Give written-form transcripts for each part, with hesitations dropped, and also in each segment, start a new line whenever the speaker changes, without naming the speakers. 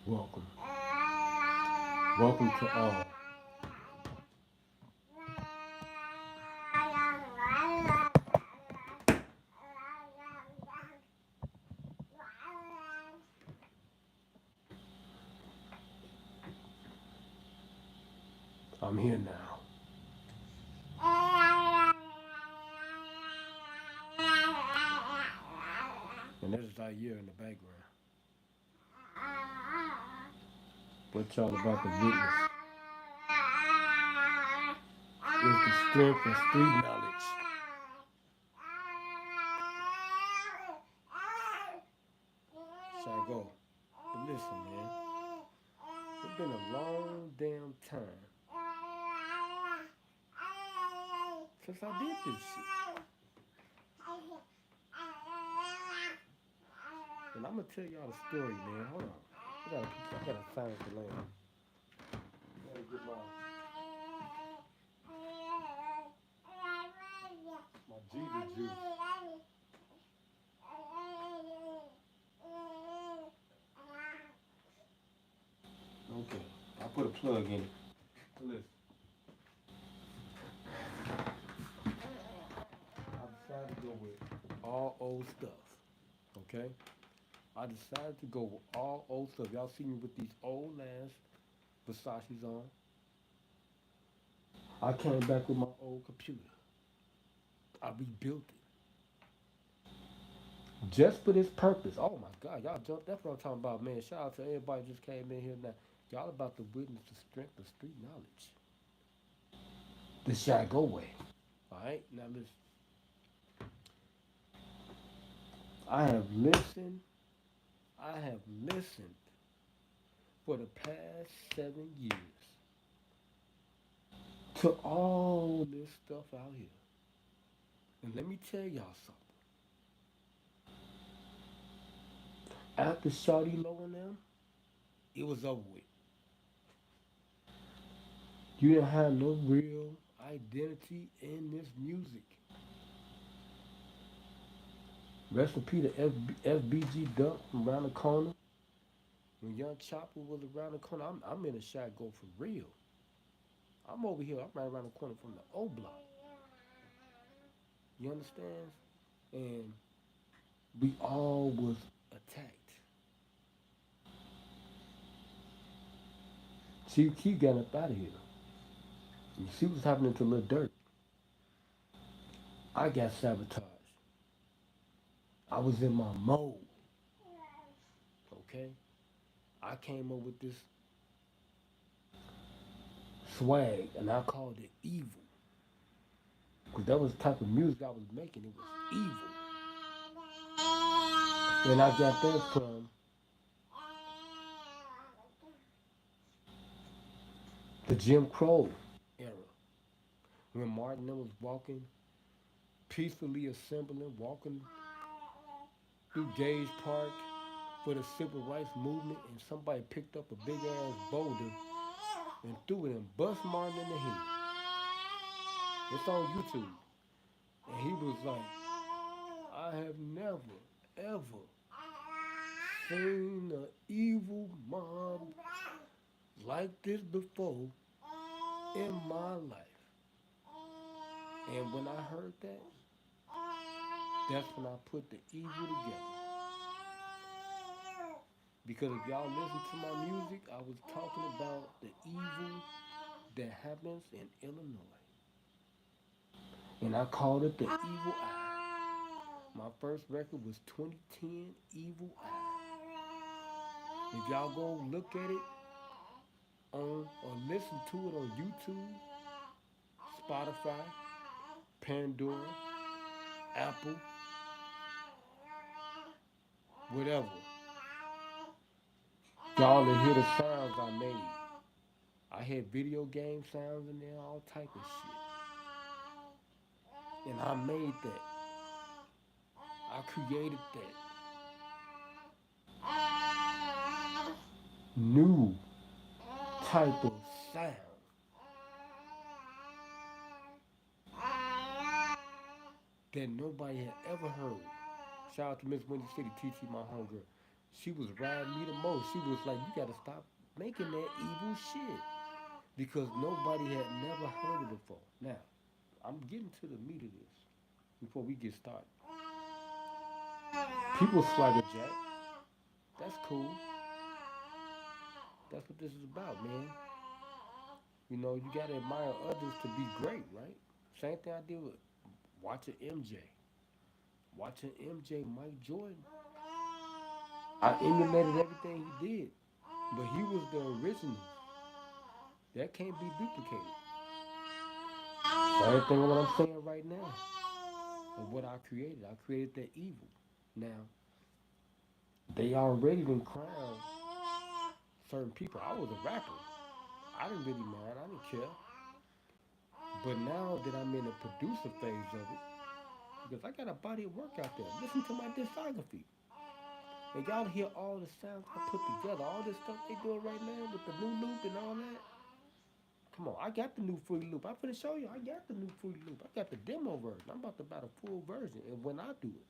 Welcome. Welcome to all. I'm here now. And there's Zaire in the background. What y'all about to witness is the strength of street knowledge. Shall I go? But listen, man. It's been a long damn time since I did this shit. And I'm gonna tell y'all the story, man. Hold on. I gotta silence the lamp. I gotta get my Jesus juice. Okay. I put a plug in it. Listen. I decided to go with all old stuff. Okay? I decided to go with all old stuff. Y'all see me with these old ass Versace's on. I came back with my old computer. I rebuilt it. Just for this purpose. Oh my God, y'all jumped. That's what I'm talking about, man. Shout out to everybody who just came in here now. Y'all about to witness the strength of street knowledge. The Shy Go way. Alright? Now listen. I have listened. I have listened for the past 7 years to all this stuff out here. And let me tell y'all something. After Shawty Low and them, it was over with. You didn't have no real identity in this music. Rest in peace to FBG Duck from around the corner. When Young Chopper was around the corner, I'm in a shot go for real. I'm over here, I'm right around the corner from the O block. You understand? And we all was attacked. Chief Keef got up out of here. You see what's happening to Lil Durk. I got sabotaged. I was in my mode. Okay? I came up with this swag and I called it evil. Because that was the type of music I was making. It was evil. And I got that from the Jim Crow era. When Martin was walking, peacefully assembling, walking through Gage Park for the civil rights movement, and somebody picked up a big ass boulder and threw it and bust Martin in the head. It's on YouTube. And he was like, I have never, ever seen an evil mob like this before in my life. And when I heard that, that's when I put the evil together. Because if y'all listen to my music, I was talking about the evil that happens in Illinois. And I called it the Evil Eye. My first record was 2010 Evil Eye. If y'all go look at it on or listen to it on YouTube, Spotify, Pandora, Apple, whatever, y'all will hear the sounds I made. I had video game sounds in there, all type of shit. And I made that. I created that new type of sound that nobody had ever heard. Shout out to Miss Windy City, TT, my homegirl. She was riding me the most. She was like, you gotta stop making that evil shit. Because nobody had never heard it before. Now, I'm getting to the meat of this before we get started. People swagger jack. That's cool. That's what this is about, man. You know, you gotta admire others to be great, right? Same thing I did with watching MJ. Watching MJ Mike Jordan. I emulated everything he did. But he was the original. That can't be duplicated. Same thing what I'm saying right now. Of what I created. I created that evil. Now, they already been crowned certain people. I was a rapper. I didn't really mind. I didn't care. But now that I'm in the producer phase of it, because I got a body of work out there. Listen to my discography. And y'all hear all the sounds I put together, all this stuff they doing right now with the new loop and all that. Come on, I got the new Fruity Loop. I'm finna show you. I got the new Fruity Loop. I got the demo version. I'm about to buy the full version. And when I do it,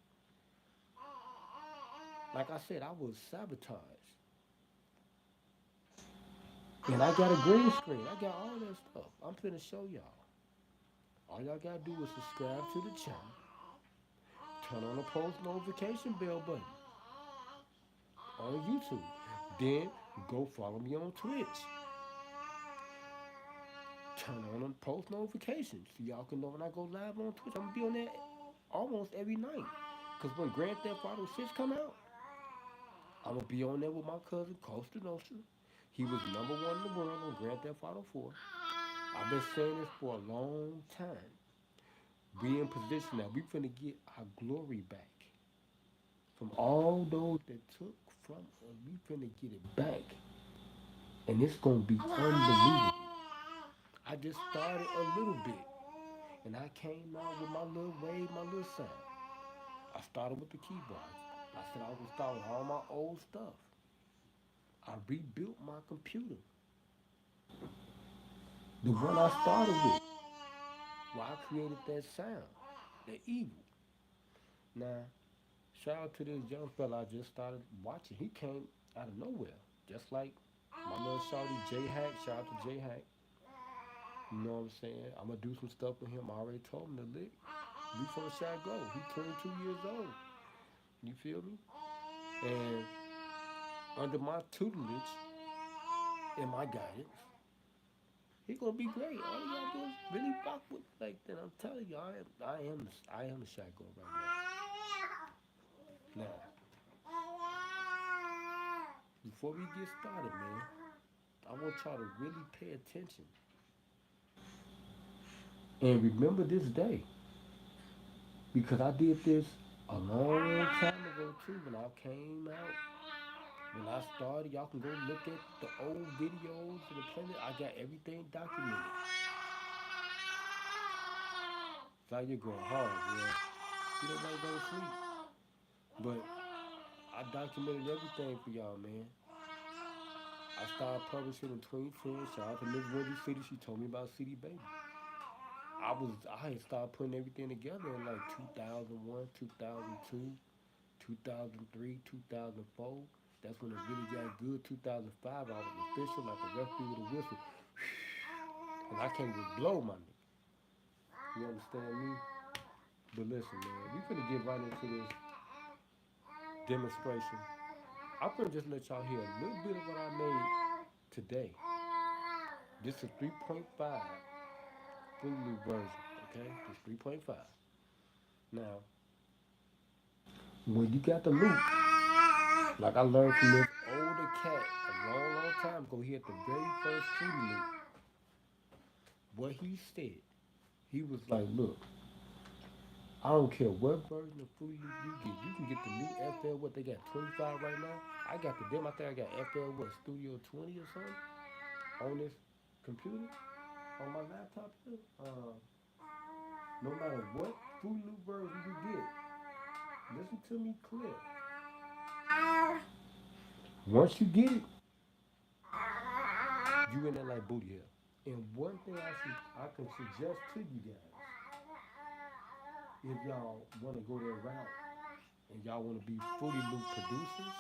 like I said, I was sabotaged. And I got a green screen. I got all that stuff. I'm finna show y'all. All y'all gotta do is subscribe to the channel. Turn on the post notification bell button on YouTube. Then go follow me on Twitch. Turn on the post notifications so y'all can know when I go live on Twitch. I'm gonna be on there almost every night. Cause when Grand Theft Auto 6 come out, I'm gonna be on there with my cousin Costa Nostra. He was number one in the world on Grand Theft Auto 4. I've been saying this for a long time. We in position now. We finna get our glory back from all those that took from us. We finna get it back, and it's gonna be unbelievable. I just started a little bit, and I came out with my little wave, my little sound. I started with the keyboard. I said I was gonna start with all my old stuff. I rebuilt my computer, the one I started with, where I created that sound, the evil. Now, shout out to this young fella I just started watching. He came out of nowhere, just like my little shorty J Hack. Shout out to J Hack. You know what I'm saying? I'm gonna do some stuff with him. I already told him to lick before Shaq go. He's 22 years old. You feel me? And under my tutelage and my guidance, he gonna be great. All you gotta do is really rock with like that. I'm telling you, I am the Shaq go right now. Now, before we get started, man, I want y'all to really pay attention and remember this day because I did this a long time ago too. When I came out, when I started, y'all can go look at the old videos of the planet. I got everything documented. It's like you're going hard, man. You don't like go to sleep, but I documented everything for y'all, man. I started publishing in 2010. Shout out to Miss Wendy City. She told me about CD Baby. I had started putting everything together in like 2001, 2002, 2003, 2004. That's when it really got good. 2005, I was official like a referee with a whistle. And I can't even blow my nigga. You understand me? But listen, man, we finna get right into this demonstration. I'm gonna just let y'all hear a little bit of what I made today. This is 3.5 Fruit Loop version, okay? This 3.5. Now, when you got the loop, like I learned from this older cat a long, long time ago, he had the very first Fruity Loop. What he said, he was like, look, I don't care what version of Fruity Loop you get. You can get the new FL, what they got, 25 right now. I got the demo, I think I got FL, what, Studio 20 or something on this computer, on my laptop here. No matter what Fruity Loop version you get, listen to me clear. Once you get it, you in there like booty hell. And one thing I can suggest to you guys, if y'all want to go that route and y'all want to be Fruity Loop producers,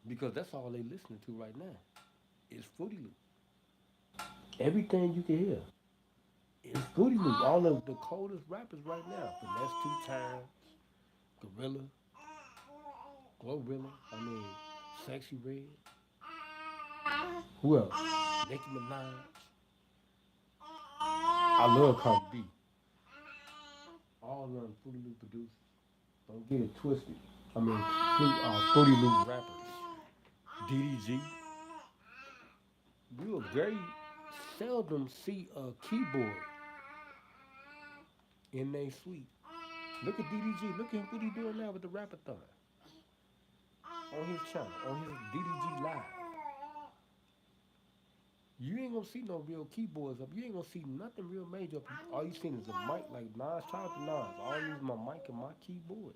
because that's all they listening to right now. It's Fruity Loop. Everything you can hear is Fruity Loop. All of the coldest rappers right now. Finesse Two Times, Gorilla, Glorilla. I mean, Sexy Red. Who else? Nicki Minaj. I love Cardi B. All of them Fruity Loop producers. Don't get it twisted. I mean, Fruity Loop rappers. DDG. You will very seldom see a keyboard in their suite. Look at DDG. Look at what he doing now with the Rapathon on his channel, on his DDG Live. You ain't gonna see no real keyboards up. You ain't gonna see nothing real major up. All you seen is a mic, like Nas, shout out to Nas. All I use my mic and my keyboard.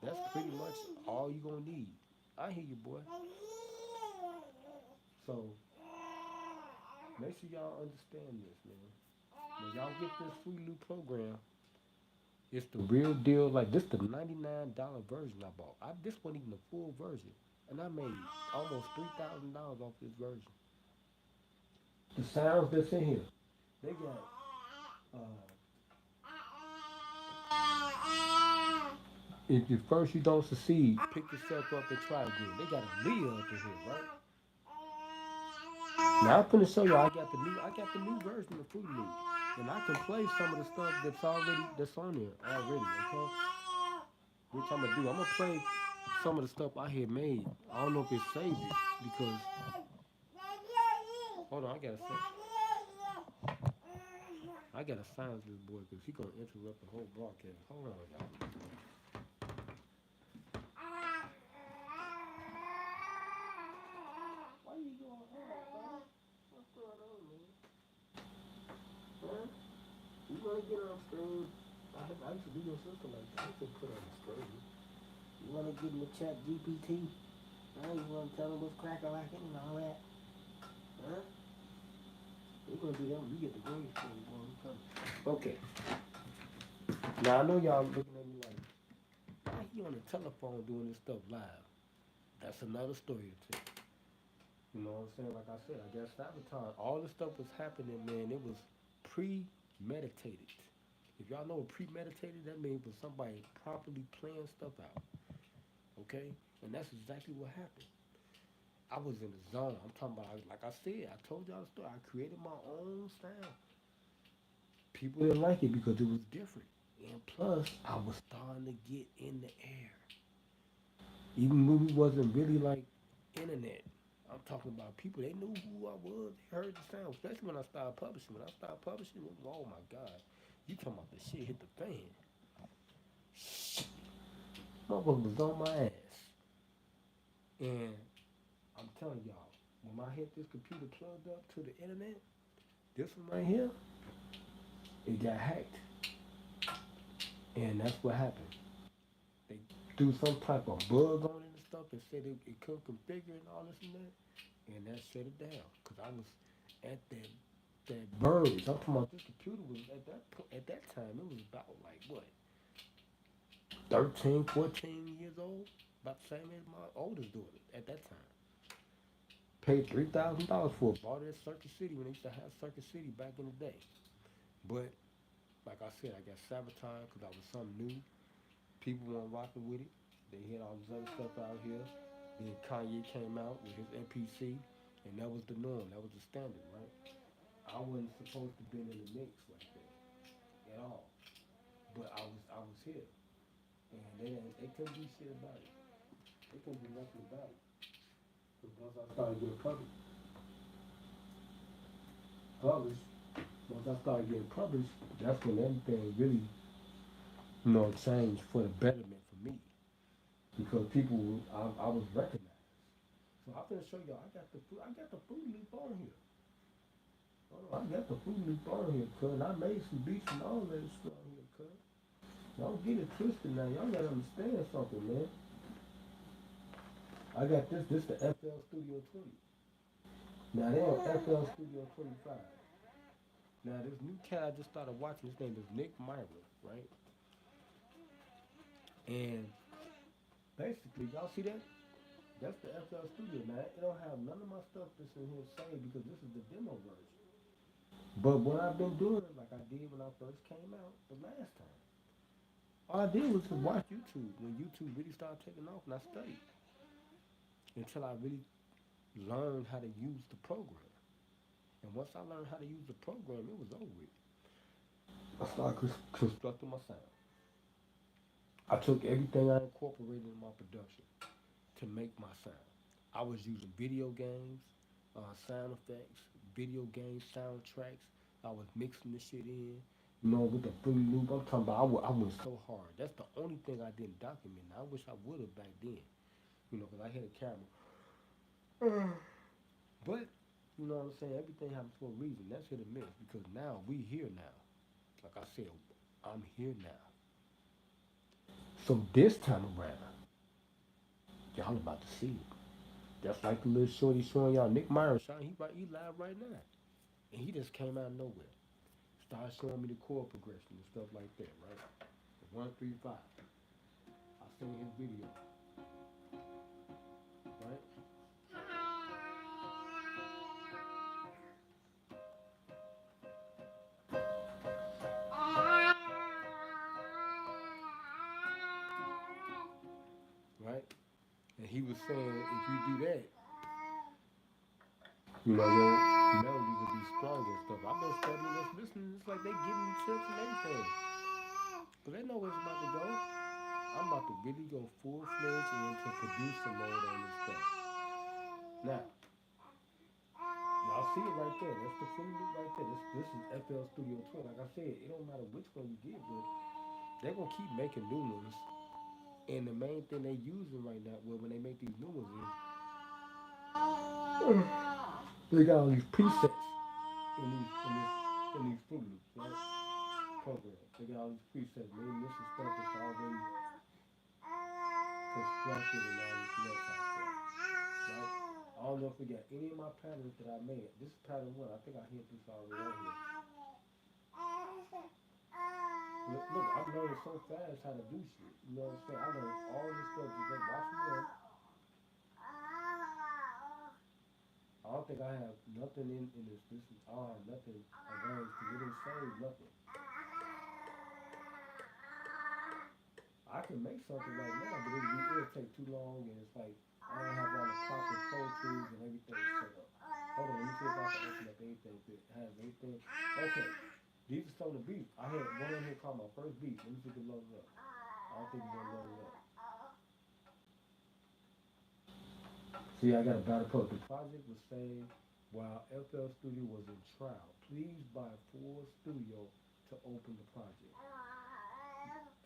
That's pretty much all you gonna need. I hear you, boy. So make sure y'all understand this, man. When y'all get this free loop program, it's the real deal. Like this, the $99 version I bought. This wasn't even the full version, and I made almost $3,000 off this version. The sounds that's in here, they got. If at first you don't succeed, pick yourself up and try again. They got a Leah up in here, right? Now I'm gonna show you. I got the new version of Fruity Loop, and I can play some of the stuff that's on there already. Okay, which I'm gonna do. I'm gonna play some of the stuff I had made. I don't know if it saved it because hold on, I gotta silence this boy because he gonna interrupt the whole broadcast. Hold on, y'all. Why you going on, bro? What's going on, man? Huh? You wanna get on screen? I used to do your sister like that. I used to put on the screen. You wanna get in the chat GPT? Huh? You wanna tell them what's cracking like and all that? Huh? We're gonna do that when you get the green screen, boy. We coming. Okay. Now I know y'all looking at me like, why he on the telephone doing this stuff live? That's another story to tell. You know what I'm saying? Like I said, I guess sabotage. All the stuff was happening, man. It was premeditated. If y'all know what premeditated, that means was somebody properly planned stuff out. Okay? And that's exactly what happened. I was in the zone. I'm talking about, like I said, I told y'all the story. I created my own style. People didn't like it because it was different. And plus, I was starting to get in the air. Even when we wasn't really like internet. I'm talking about people, they knew who I was. They heard the sound, especially when I started publishing. When I started publishing, it was, oh my God. You talking about the shit hit the fan. Motherfucker was on my ass. And I'm telling y'all, when I hit this computer plugged up to the internet, this one right here, it got hacked. And that's what happened. They threw some type of bug on it and stuff and said it couldn't configure and all this and that. And that shut it down. Because I was at that verge. I'm talking about this computer was at that time, it was about like what? 13, 14 years old? About the same as my oldest daughter at that time. Paid $3,000 for it. Bought it at Circuit City when they used to have Circuit City back in the day. But like I said, I got sabotaged because I was something new. People weren't rocking with it. They had all this other stuff out here. Then Kanye came out with his NPC, and that was the norm. That was the standard, right? I wasn't supposed to be in the mix like that at all. But I was here, and they couldn't do shit about it. They couldn't do nothing about it. Because once I started getting published, once I started getting published, that's when everything really, changed for the betterment for me. Because people, I was recognized. So I'm gonna show y'all. I got the food loop on here. Oh, I got the food loop on here, cuz. I made some beats and all that stuff on here, cuz. Don't get it twisted now. Y'all gotta understand something, man. I got this. This the FL Studio 20. Now they on FL Studio 25. Now this new cat I just started watching. His name is Nick Myra, right? And basically, y'all see that? That's the FL Studio. Now, it don't have none of my stuff that's in here saved because this is the demo version. But what I've been doing, like I did when I first came out the last time, all I did was just watch YouTube when YouTube really started taking off, and I studied until I really learned how to use the program. And once I learned how to use the program, it was over with. I started constructing my sound. I took everything I incorporated in my production to make my sound. I was using video games, sound effects, video game soundtracks. I was mixing this shit in, with the Fruityloop. I'm talking about I went so hard. That's the only thing I didn't document. I wish I would have back then, because I had a camera. But, you know what I'm saying? Everything happens for a reason. That's hit or miss because now we here now. Like I said, I'm here now. So this time around, y'all about to see it. That's like the little shorty showing y'all Nick Myers shot. He live right now. And he just came out of nowhere. Started showing me the chord progression and stuff like that, right? The 135. I seen his video, right? Right? And he was saying if you do that, your melody will be strong and stuff. I've been studying this, listening. It's like they giving me tips and everything. But they know where it's about to go. I'm about to really go full fledged into producer mode on this stuff. Now, y'all see it right there. That's the Fruity Loop right there. This is FL Studio 12. Like I said, it don't matter which one you get, but they're gonna keep making new ones. And the main thing they using right now, well, when they make these new ones, is they got all these presets in these Fruity Loops, right? Programs. They got all these presets. Maybe this is stuff that's already constructed and all this other type stuff, right? I don't know if we got any of my patterns that I made. This is pattern one. I think I hit this already on here. Look, I'm learning so fast how to do shit. You know what I'm saying? I learned all this stuff just watch me learn. I don't think I have nothing in this. This is all nothing arranged because it didn't save nothing. I can make something right now, but it'll take too long, and it's like I don't have all the proper Pro Tools and everything set up. Hold on, let me see if I can open up anything that has anything. Okay, these are some of the beats. I had one in here called my first beat. Let me see if it loads up. I don't think it's gonna load it up. See, I got a battle code. The project was saved while FL Studio was in trial. Please buy Full Studio to open the project.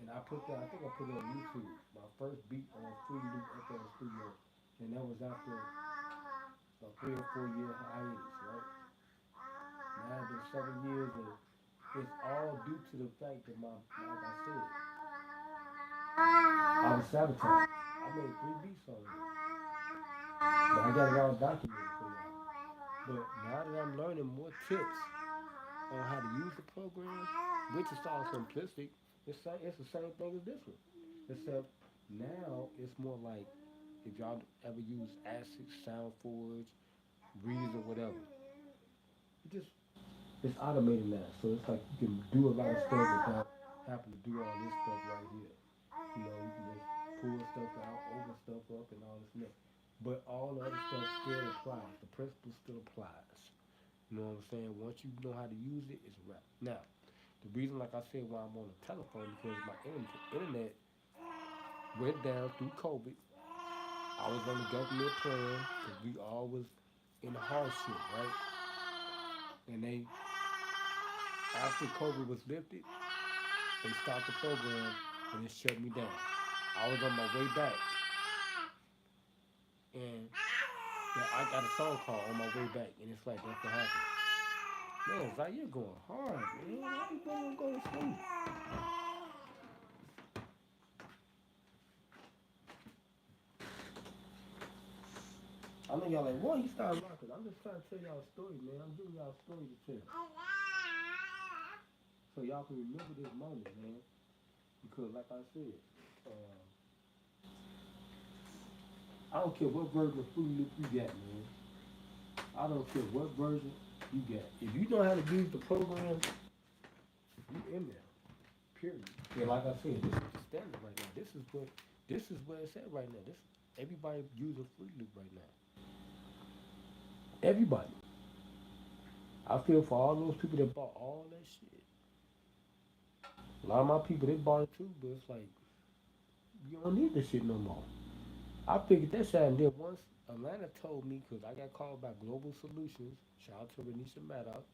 And I put that, I think I put it on YouTube. My first beat on Fruity Loop FL Studio. And that was after a 3 or 4 year hiatus, right? Now it's been 7 years and it's all due to the fact that like I said, I was sabotaged. I made 3 beats on it. But I got it all documented for y'all. But now that I'm learning more tips on how to use the program, which is all simplistic, it's the same thing as this one. Except now it's more like if y'all ever use Acid, SoundForge, Breeze or whatever. It's automated now. So it's like you can do a lot of stuff without having to do all this stuff right here. You can just pull stuff out, open stuff up and all this and that. But all the other stuff still applies. The principle still applies. You know what I'm saying? Once you know how to use it, it's a wrap. Now, the reason, like I said, why I'm on the telephone because my internet went down through COVID. I was on the government plan because we all was in hardship, right? And after COVID was lifted, they stopped the program and it shut me down. I was on my way back, and I got a phone call on my way back, and it's like that's what happened. Man, it's like you're going hard, man. Why you going to go to sleep? I know y'all like, why you start rocking? I'm just trying to tell y'all a story, man. I'm giving y'all a story to tell. So y'all can remember this moment, man. Because like I said, I don't care what version of Fruity Loop you got, man. I don't care what version you got. If you know how to use the program, you in there. Period. Yeah, like I said, this is the standard right now. This is where it's at right now. This everybody using Fruity Loop right now. Everybody. I feel for all those people that bought all that shit. A lot of my people they bought it too, but it's like you don't need this shit no more. I figured that shit out, and then once Atlanta told me, because I got called by Global Solutions, shout out to Renisha Maddox,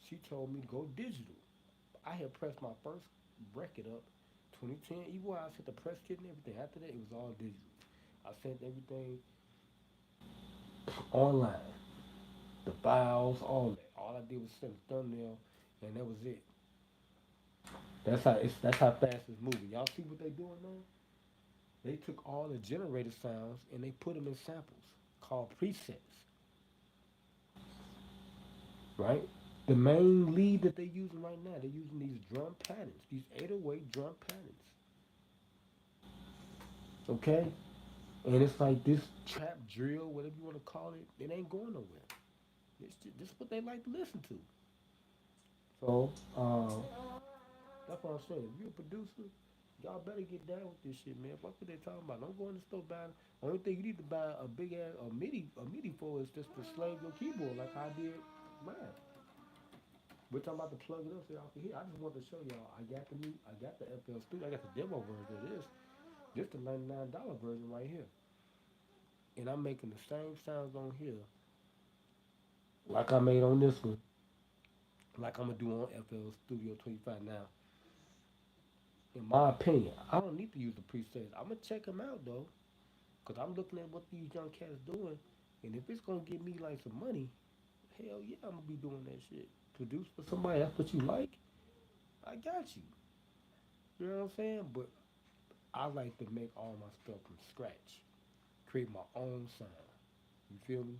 she told me to go digital. I had pressed my first record up, 2010 Evil Eyes, hit the press kit and everything. After that, it was all digital. I sent everything online, the files, all that. All I did was send a thumbnail, and that was it. That's how fast it's moving. Y'all see what they doing now? They took all the generator sounds and they put them in samples called presets, right? The main lead that they're using right now, they're using these drum patterns, these 808 drum patterns, okay? And it's like this trap drill, whatever you want to call it, it ain't going nowhere. This is what they like to listen to. So, that's what I'm saying. If you're a producer, y'all better get down with this shit, man. Fuck what they talking about. Don't go in the store buying. Only thing you need to buy a big ass a MIDI for is just to slave your keyboard like I did mine. Which I'm about to plug it up so y'all can hear. I just want to show y'all. I got the FL Studio. I got the demo version of this. This the $99 version right here. And I'm making the same sounds on here like I made on this one, like I'm gonna do on FL Studio 25 now. In my opinion, I don't need to use the presets. I'm gonna check them out though, cause I'm looking at what these young cats doing, and if it's gonna give me like some money, hell yeah, I'm gonna be doing that shit. Produce for somebody, that's what you like. I got you. You know what I'm saying? But I like to make all my stuff from scratch, create my own sound. You feel me?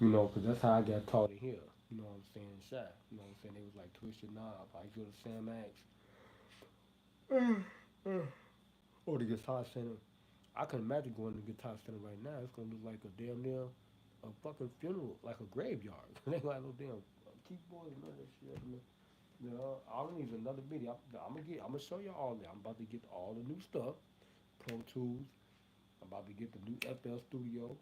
You know, cause that's how I got taught it here. You know what I'm saying? Shy. You know what I'm saying? They was like twist your knob. I go to Sam Axe or the Guitar Center. I can imagine going to the Guitar Center right now. It's gonna look like a damn near a fucking funeral, like a graveyard. They ain't got no damn keyboard and none of that shit. You know, all I need is another video. I'm gonna show you all that. I'm about to get all the new stuff, Pro Tools. I'm about to get the new FL Studio.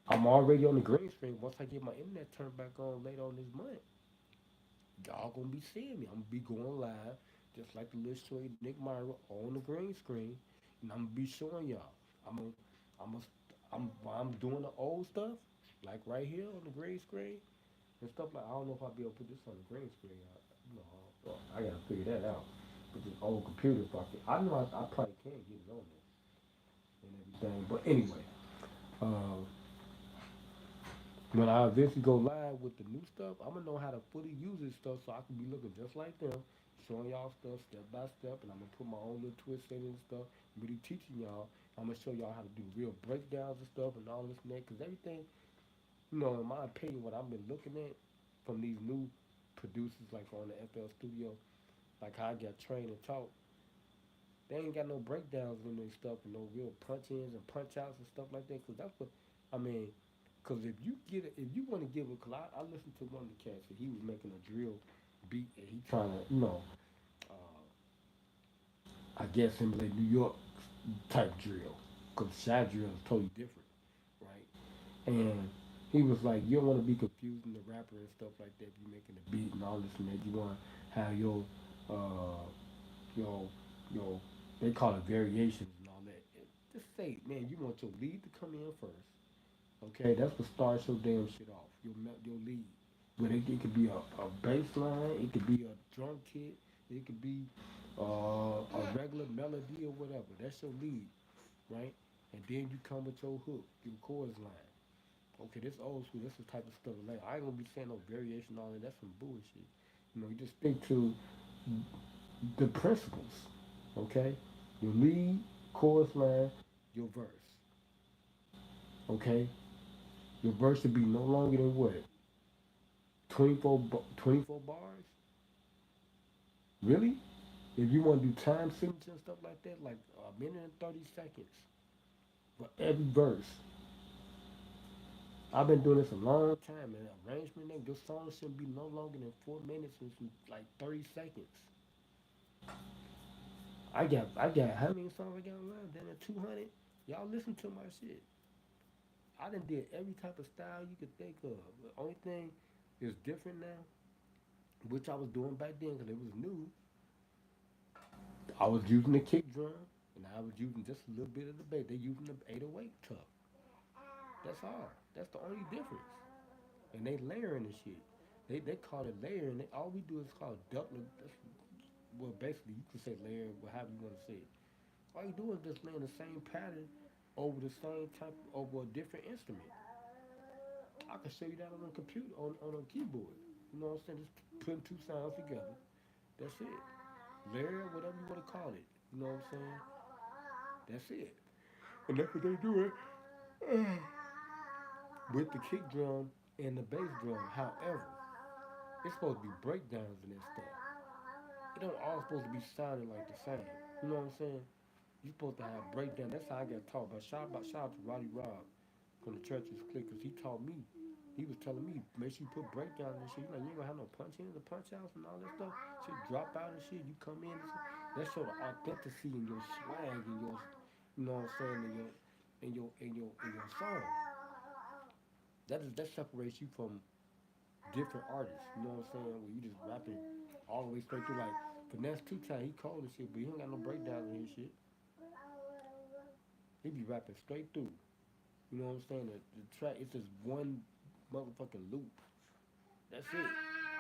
I'm already on the green screen. Once I get my internet turned back on later on this month, y'all gonna be seeing me. I'm gonna be going live, just like the little story Nick Myra on the green screen, and I'm gonna be showing y'all. I'm gonna, I'm gonna, while I'm doing the old stuff, like right here on the green screen and stuff like. I don't know if I'll be able to put this on the green screen. I gotta figure that out. With this old computer, if I can. I know I probably can get it on there and everything. But anyway, uh, when I eventually go live with the new stuff, I'm gonna know how to fully use this stuff so I can be looking just like them, showing y'all stuff step by step, and I'm gonna put my own little twist in it and stuff, really teaching y'all. I'm gonna show y'all how to do real breakdowns and stuff and all this and that, cause everything, in my opinion, what I've been looking at from these new producers like on the FL Studio, like how I got trained and taught, they ain't got no breakdowns in their stuff and no real punch ins and punch outs and stuff like that. Cause that's what I mean. Cause if you want to give it, cause I listened to one of the cats and he was making a drill beat and he trying to, uh, I guess emulate New York type drill. Cause shy drill is totally different, right? And he was like, you don't want to be confusing the rapper and stuff like that. If you're making a beat and all this and that, you want to have uh, your your they call it variations and all that. Just say, man, you want your lead to come in first. Okay, that's what starts your damn shit off. Your lead. But it could be a bass line, it could be a drum kit, it could be a regular melody or whatever. That's your lead, right? And then you come with your hook, your chorus line. Okay, this old school, this is the type of stuff like I ain't gonna be saying no variation on it, that's some bullshit. You just stick to the principles. Okay? Your lead, chorus line, your verse. Okay? Your verse should be no longer than what? 24 bars? Really? If you want to do time signature and stuff like that, like a minute and 30 seconds, for every verse. I've been doing this a long time, man. Arrangement, nigga, your song shouldn't be no longer than 4 minutes and some, like 30 seconds. I got how many songs I got online? Damn it, 200. Y'all listen to my shit. I done did every type of style you could think of. The only thing is different now, which I was doing back then because it was new. I was using the kick drum and I was using just a little bit of the bass. They using the 808 tuck. That's all. That's the only difference. And they layering the shit. They call it layering. All we do is call it doubling. Well, basically, you can say layer, however you want to say it. All you do is just laying the same pattern over the same type, over a different instrument. I can show you that on a computer, on a keyboard. You know what I'm saying? Just putting two sounds together. That's it. Layer, whatever you want to call it. You know what I'm saying? That's it. And that's what they do it with the kick drum and the bass drum. However, it's supposed to be breakdowns in that stuff. It don't all supposed to be sounding like the same. You know what I'm saying? You supposed to have breakdown. That's how I got taught. Shout out to Roddy Rob from the Church's Click, because he taught me. He was telling me, make sure you put breakdowns and shit. You like, you ain't gonna have no punch ins and punch outs and all that stuff. Shit drop out and shit. You come in and shit. That show the authenticity in your swag and your, you know what I'm saying, in your song. That separates you from different artists. You know what I'm saying? Where you just rapping all the way straight through. Like Finesse Two Time, he cold and shit, but he don't got no breakdowns in his shit. He be rapping straight through. You know what I'm saying? The track, it's just one motherfucking loop. That's it.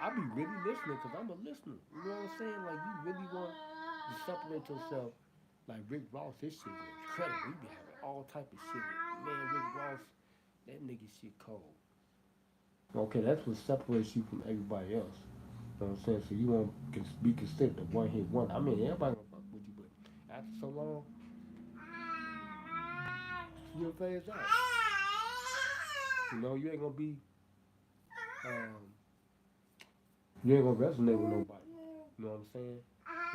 I be really listening because I'm a listener. You know what I'm saying? Like you really want to separate yourself. Like Rick Ross, his shit was incredible. He be having all type of shit. Man, Rick Ross, that nigga shit cold. Okay, that's what separates you from everybody else. You know what I'm saying? So you won't be considered the one hit wonder. I mean, everybody gonna fuck with you, but after so long, you'll phase out. You know, you ain't gonna be, um, you ain't gonna resonate with nobody. You know what I'm saying?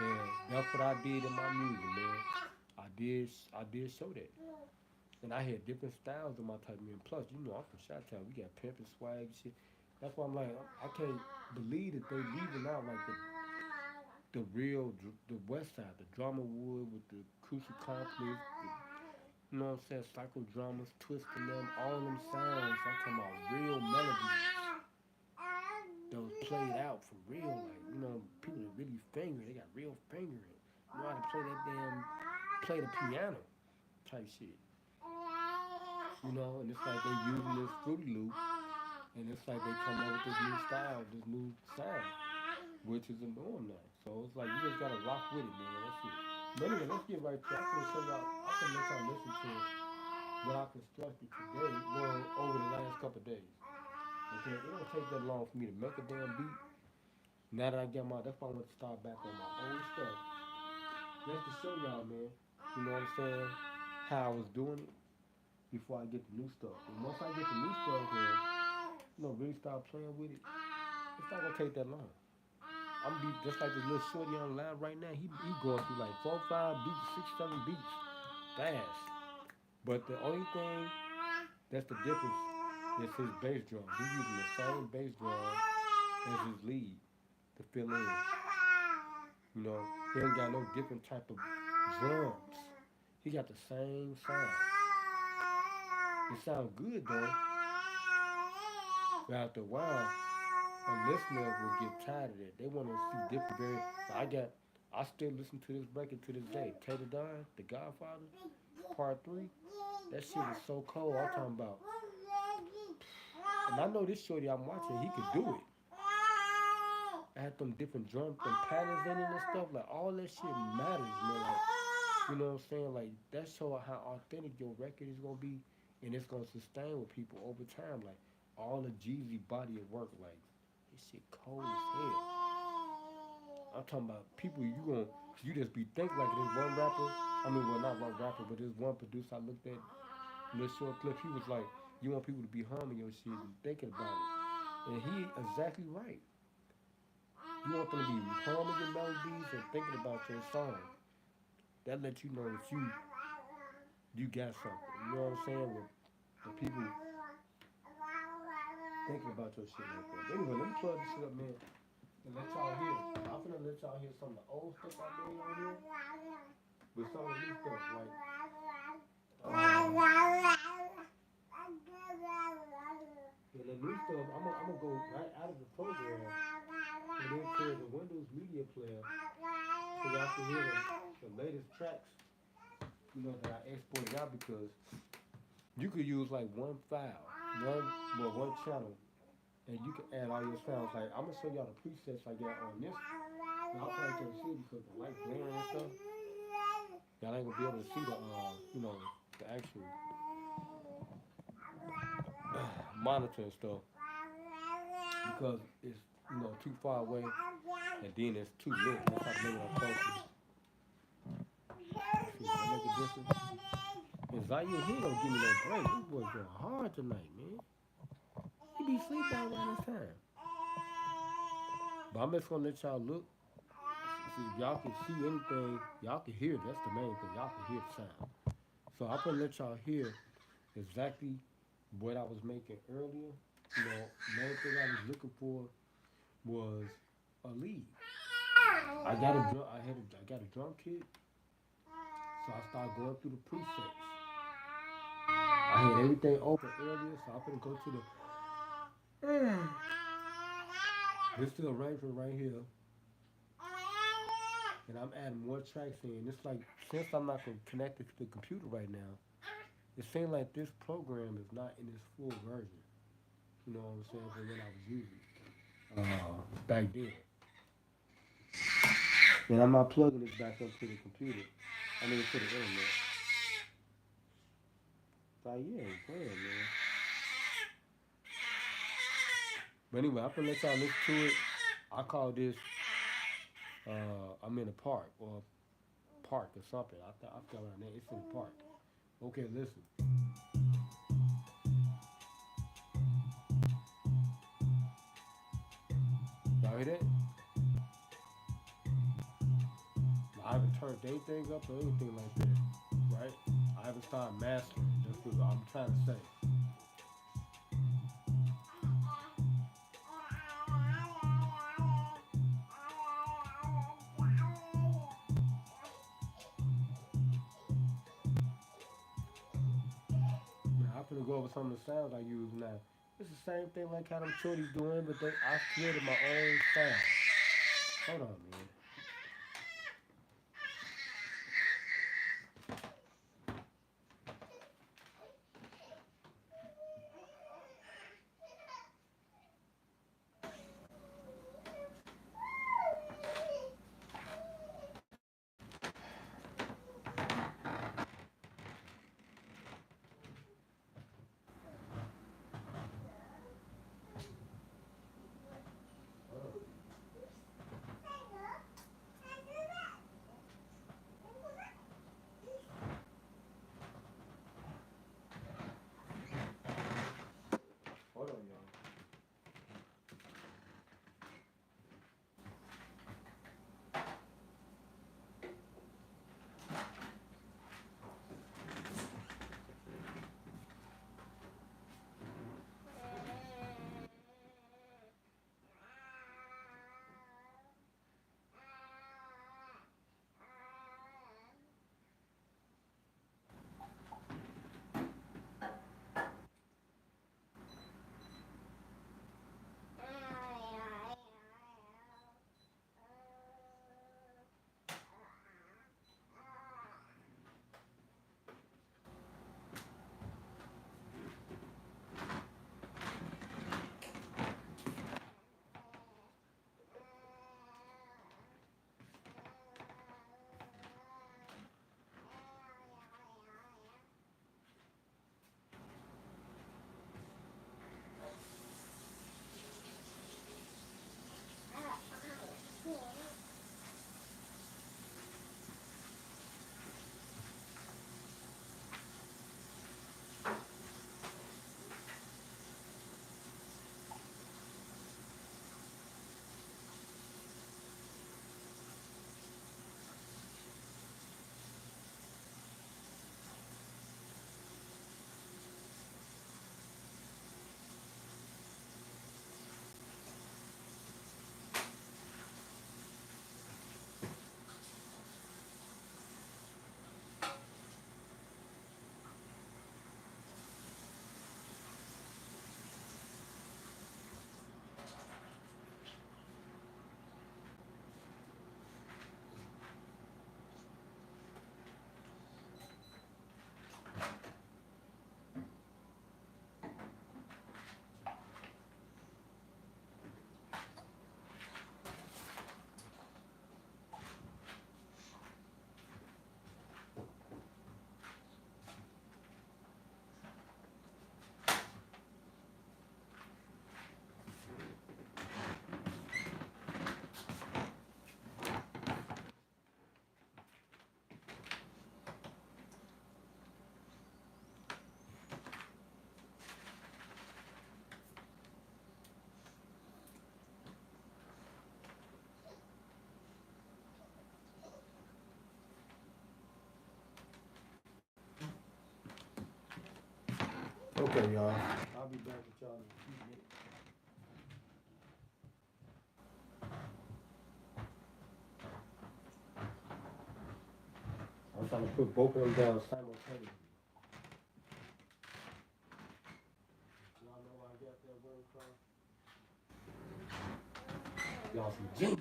And that's what I did in my music, man. I did show that. And I had different styles in my type of music. Plus, you know, I'm from Chi-Town. We got pimp and swag and shit. That's why I'm like, I can't believe that they leaving out like the real, the west side, the drama wood with the crucial conflict, you know what I'm saying, psychodramas, twisting them, all them sounds. I'm talking about real melodies that was played out for real. Like, you know, people that really finger, they got real fingering. You know how to play that damn, play the piano type shit. You know, and it's like they using this Fruityloop, and it's like they come up with this new style, this new sound, which is a norm now. So it's like you just gotta rock with it, man. That's it. But anyway, let's get right to it. I'm gonna show y'all. I'm gonna let y'all listen to what I constructed today, well, over the last couple of days. Okay, it don't take that long for me to make a damn beat. Now that I get my, that's why I want to start back on my old stuff. Just to show y'all, man. You know what I'm saying? How I was doing it before I get the new stuff. And once I get the new stuff and really start playing with it, it's not gonna take that long. I'm be just like this little shorty online right now. He going through like 4, 5 beats, 6, 7 beats, fast. But the only thing that's the difference is his bass drum. He's using the same bass drum as his lead to fill in. You know, he ain't got no different type of drums. He got the same sound. It sounds good though, but after a while, a listener will get tired of it. They want to see different variants. I still listen to this record to this day. Tater Don, The Godfather, Part 3. That shit is so cold. I'm talking about. And I know this shorty I'm watching, he could do it. I had them different drums, them patterns in it and stuff. Like, all that shit matters, man. Like, you know what I'm saying? Like, that show how authentic your record is going to be. And it's going to sustain with people over time. Like, all the Jeezy body of work, like, this shit cold as hell. I'm talking about people you just be thinking like this one rapper. I mean, well, not one rapper, but this one producer I looked at in this short clip. He was like, you want people to be humming your shit and thinking about it. And he exactly right. You want them to be humming your melodies and thinking about your song. That lets you know that you got something. You know what I'm saying? With the people thinking about your shit like that. But anyway, let me plug this shit up, man, and let y'all hear. I'm finna let y'all hear some of the old stuff I made on here, with some of the new stuff, like and the new stuff. I'm gonna go right out of the program and into the Windows Media Player so y'all can hear the latest tracks, you know, that I exported out because you could use like one file, one channel, and you can add all your sounds. Like I'm gonna show y'all the presets I got on this. Y'all probably can't see it because the light glaring and stuff. Y'all ain't gonna be able to see the you know, the actual monitor and stuff because it's, you know, too far away and then it's too lit. That's how to make it up closer. See, that make a difference. And Zaire, he ain't gonna give me no break. This boy's going hard tonight, man. He be sleeping around this time. But I'm just gonna let y'all look. See if y'all can see anything. Y'all can hear. That's the main thing. Y'all can hear the sound. So I'm gonna let y'all hear exactly what I was making earlier. You know, main thing I was looking for was a lead. I got a drum kit. So I started going through the presets. I had everything open earlier, so I'm gonna go to this the arrangement right here, and I'm adding more tracks in. It's like since I'm not connected to the computer right now, it seems like this program is not in its full version. You know what I'm saying? For what I was using back then, and I'm not plugging this back up to the computer. I mean to the internet. So yeah, playing, man. But anyway, I'm gonna let y'all listen to it. I call this I'm in a park or park or something. I fell on that. It's in the park. Okay, listen. Y'all hear that? I haven't turned anything up or anything like that, right? I haven't started mastering. That's what I'm trying to say. Now, I'm gonna go over some of the sounds I use now. It's the same thing like how them shorties doing, but I created my own sound. Hold on, man. Okay, y'all. I'll be back with y'all in a few minutes. I'm trying to put both of them down simultaneously. Y'all know where I got that word from? Y'all some genius.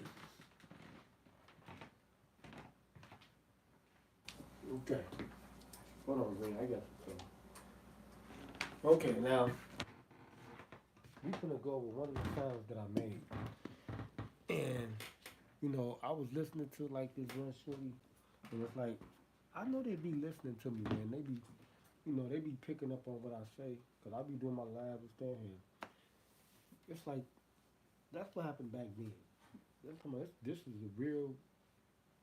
Okay. Hold on, Green. I got some. Okay, now we gonna go over one of the sounds that I made, and I was listening to like this one shorty, and it's like I know they be listening to me, man. They be picking up on what I say, cause I be doing my live and stuff, and it's like that's what happened back then. This is a real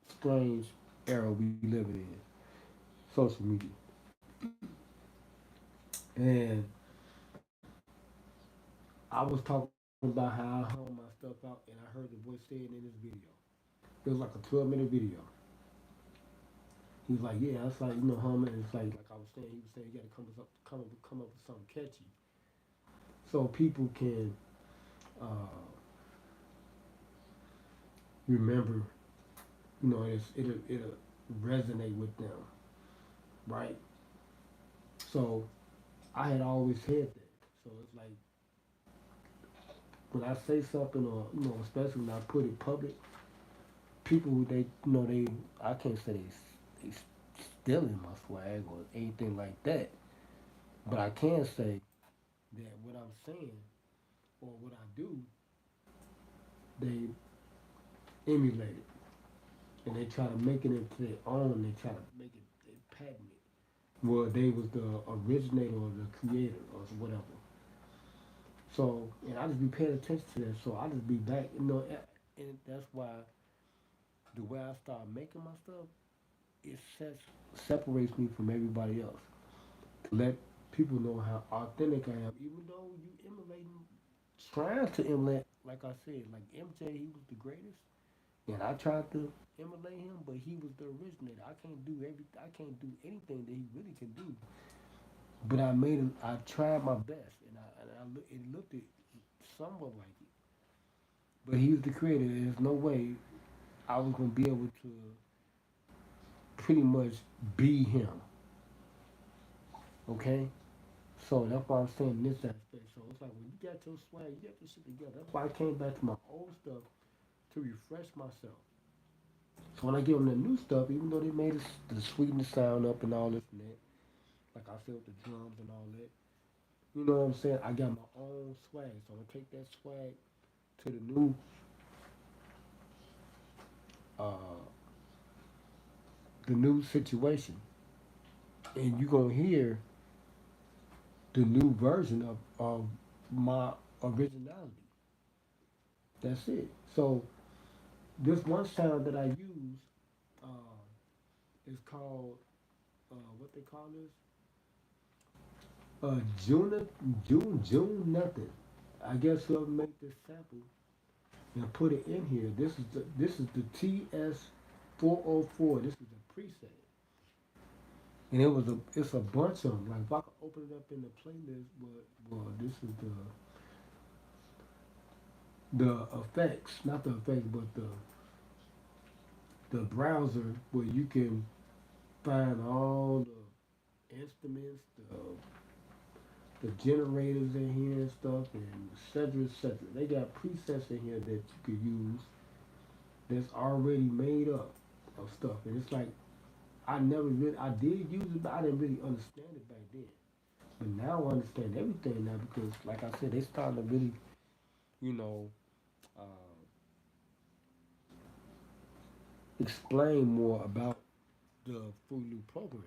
strange era we living in, social media, and I was talking about how I hung my stuff out, and I heard the voice saying in this video. It was like a 12-minute video. He was like, "Yeah, it's like humming." It's like I was saying. He was saying you got to come up with something catchy, so people can uh, remember. It'll resonate with them, right? So I had always said that. So it's like when I say something, or especially when I put it public, people they I can't say they stealing my swag or anything like that, but I can say that what I'm saying or what I do, they emulate it and they try to make it into their own. They try to make it, they patent it. Well, they was the originator or the creator or whatever. So, and I just be paying attention to that. So I just be back, and that's why the way I start making my stuff, it separates me from everybody else. To let people know how authentic I am, even though you emulating, trying to emulate, like I said, like MJ, he was the greatest, and I tried to emulate him, but he was the originator. I can't do anything that he really can do. But I tried my best, it looked somewhat like it. But he was the creator. There's no way I was gonna be able to pretty much be him. Okay, so that's why I'm saying this aspect. So it's like when you got your swag, you got your shit together. That's why I came back to my old stuff to refresh myself. So when I give them the new stuff, even though they made the sweeten the sound up and all this and that, like I said with the drums and all that, you know what I'm saying? I got my own swag, so I'm gonna take that swag to uh, the new situation, and you gonna hear the new version of my originality. That's it. So this one sound that I use is called what they call this June June nothing. I guess whoever made this sample and put it in here. This is the TS 404. This is a preset, and it's a bunch of them. Like if I could open it up in the playlist, but well, this is the effects, not the effects, but the browser where you can find all the instruments, the generators in here and stuff, and et cetera, et cetera. They got presets in here that you could use that's already made up of stuff. And it's like I did use it, but I didn't really understand it back then. But now I understand everything now because, like I said, they starting to really, you know, uh, explain more about the Fruityloop program.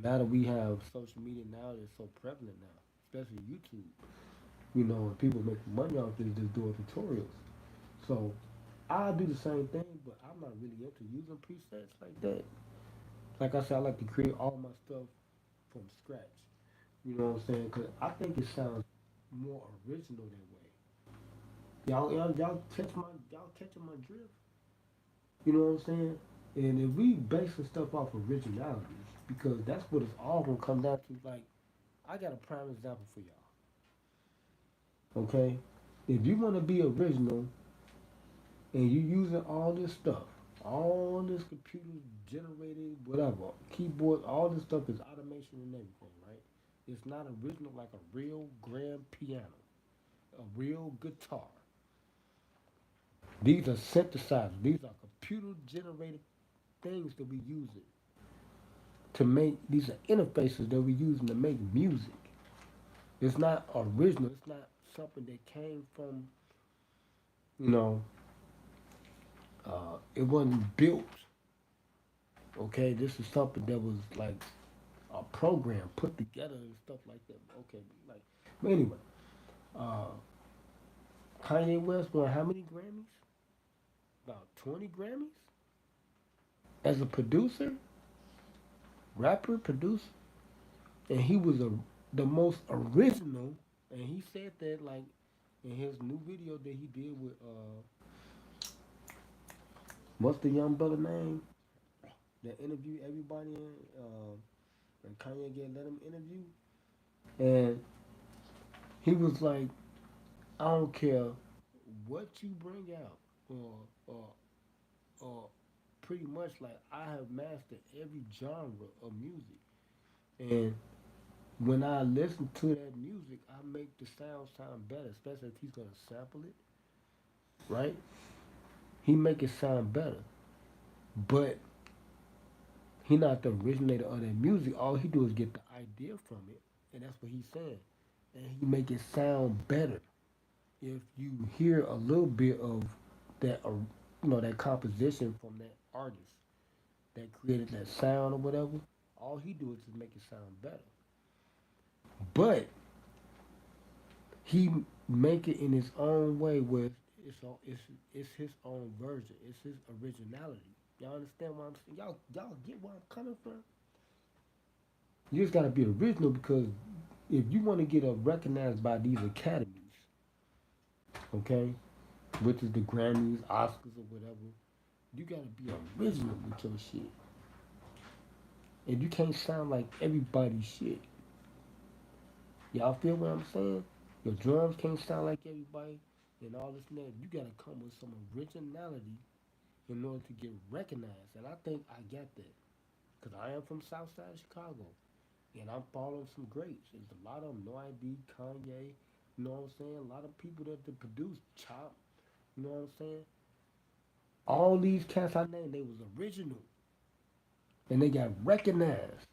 Now that we have social media now that's so prevalent now, especially YouTube. And people make money off this just doing tutorials. So I do the same thing, but I'm not really into using presets like that. Like I said, I like to create all my stuff from scratch. You know what I'm saying? Because I think it sounds more original that way. Y'all catching my drift? You know what I'm saying? And if we basing stuff off originality, because that's what it's all gonna come down to. Like I got a prime example for y'all. Okay, if you want to be original and you using all this stuff, all this computer generated whatever, keyboard, all this stuff is automation and everything, right? It's not original like a real grand piano, a real guitar. These are synthesizers. These are computer generated things that we use it to make. These are interfaces that we use to make music. It's not original. It's not something that came from, you know, it wasn't built. Okay, this is something that was like a program put together and stuff like that. Okay, like, but anyway, uh, Kanye West won how many Grammys? About 20 Grammys as a producer, rapper, producer, and he was the most original. And he said that like in his new video that he did with what's the young brother name that interviewed everybody and Kanye get let him interview, and he was like, I don't care what you bring out, or or or pretty much like I have mastered every genre of music, and when I listen to that music, I make the sound better, especially if he's gonna sample it, right? He make it sound better, but he not the originator of that music. All he do is get the idea from it, and that's what he's saying, and he make it sound better. If you hear a little bit of that, that composition from that artist that created that sound or whatever, all he do is just make it sound better. But he make it in his own way where it's his own version. It's his originality. Y'all understand what I'm saying? Y'all get where I'm coming from? You just gotta be original because if you want to get recognized by these academies, okay, which is the Grammys, Oscars, or whatever, you gotta be original with your shit. And you can't sound like everybody's shit. Y'all feel what I'm saying? Your drums can't sound like everybody and all this and that. You gotta come with some originality in order to get recognized. And I think I got that. Because I am from Southside Chicago. And I'm following some greats. There's a lot of them. No ID, Kanye, you know what I'm saying? A lot of people that produce Chop, you know what I'm saying? All these cats I named, they was original. And they got recognized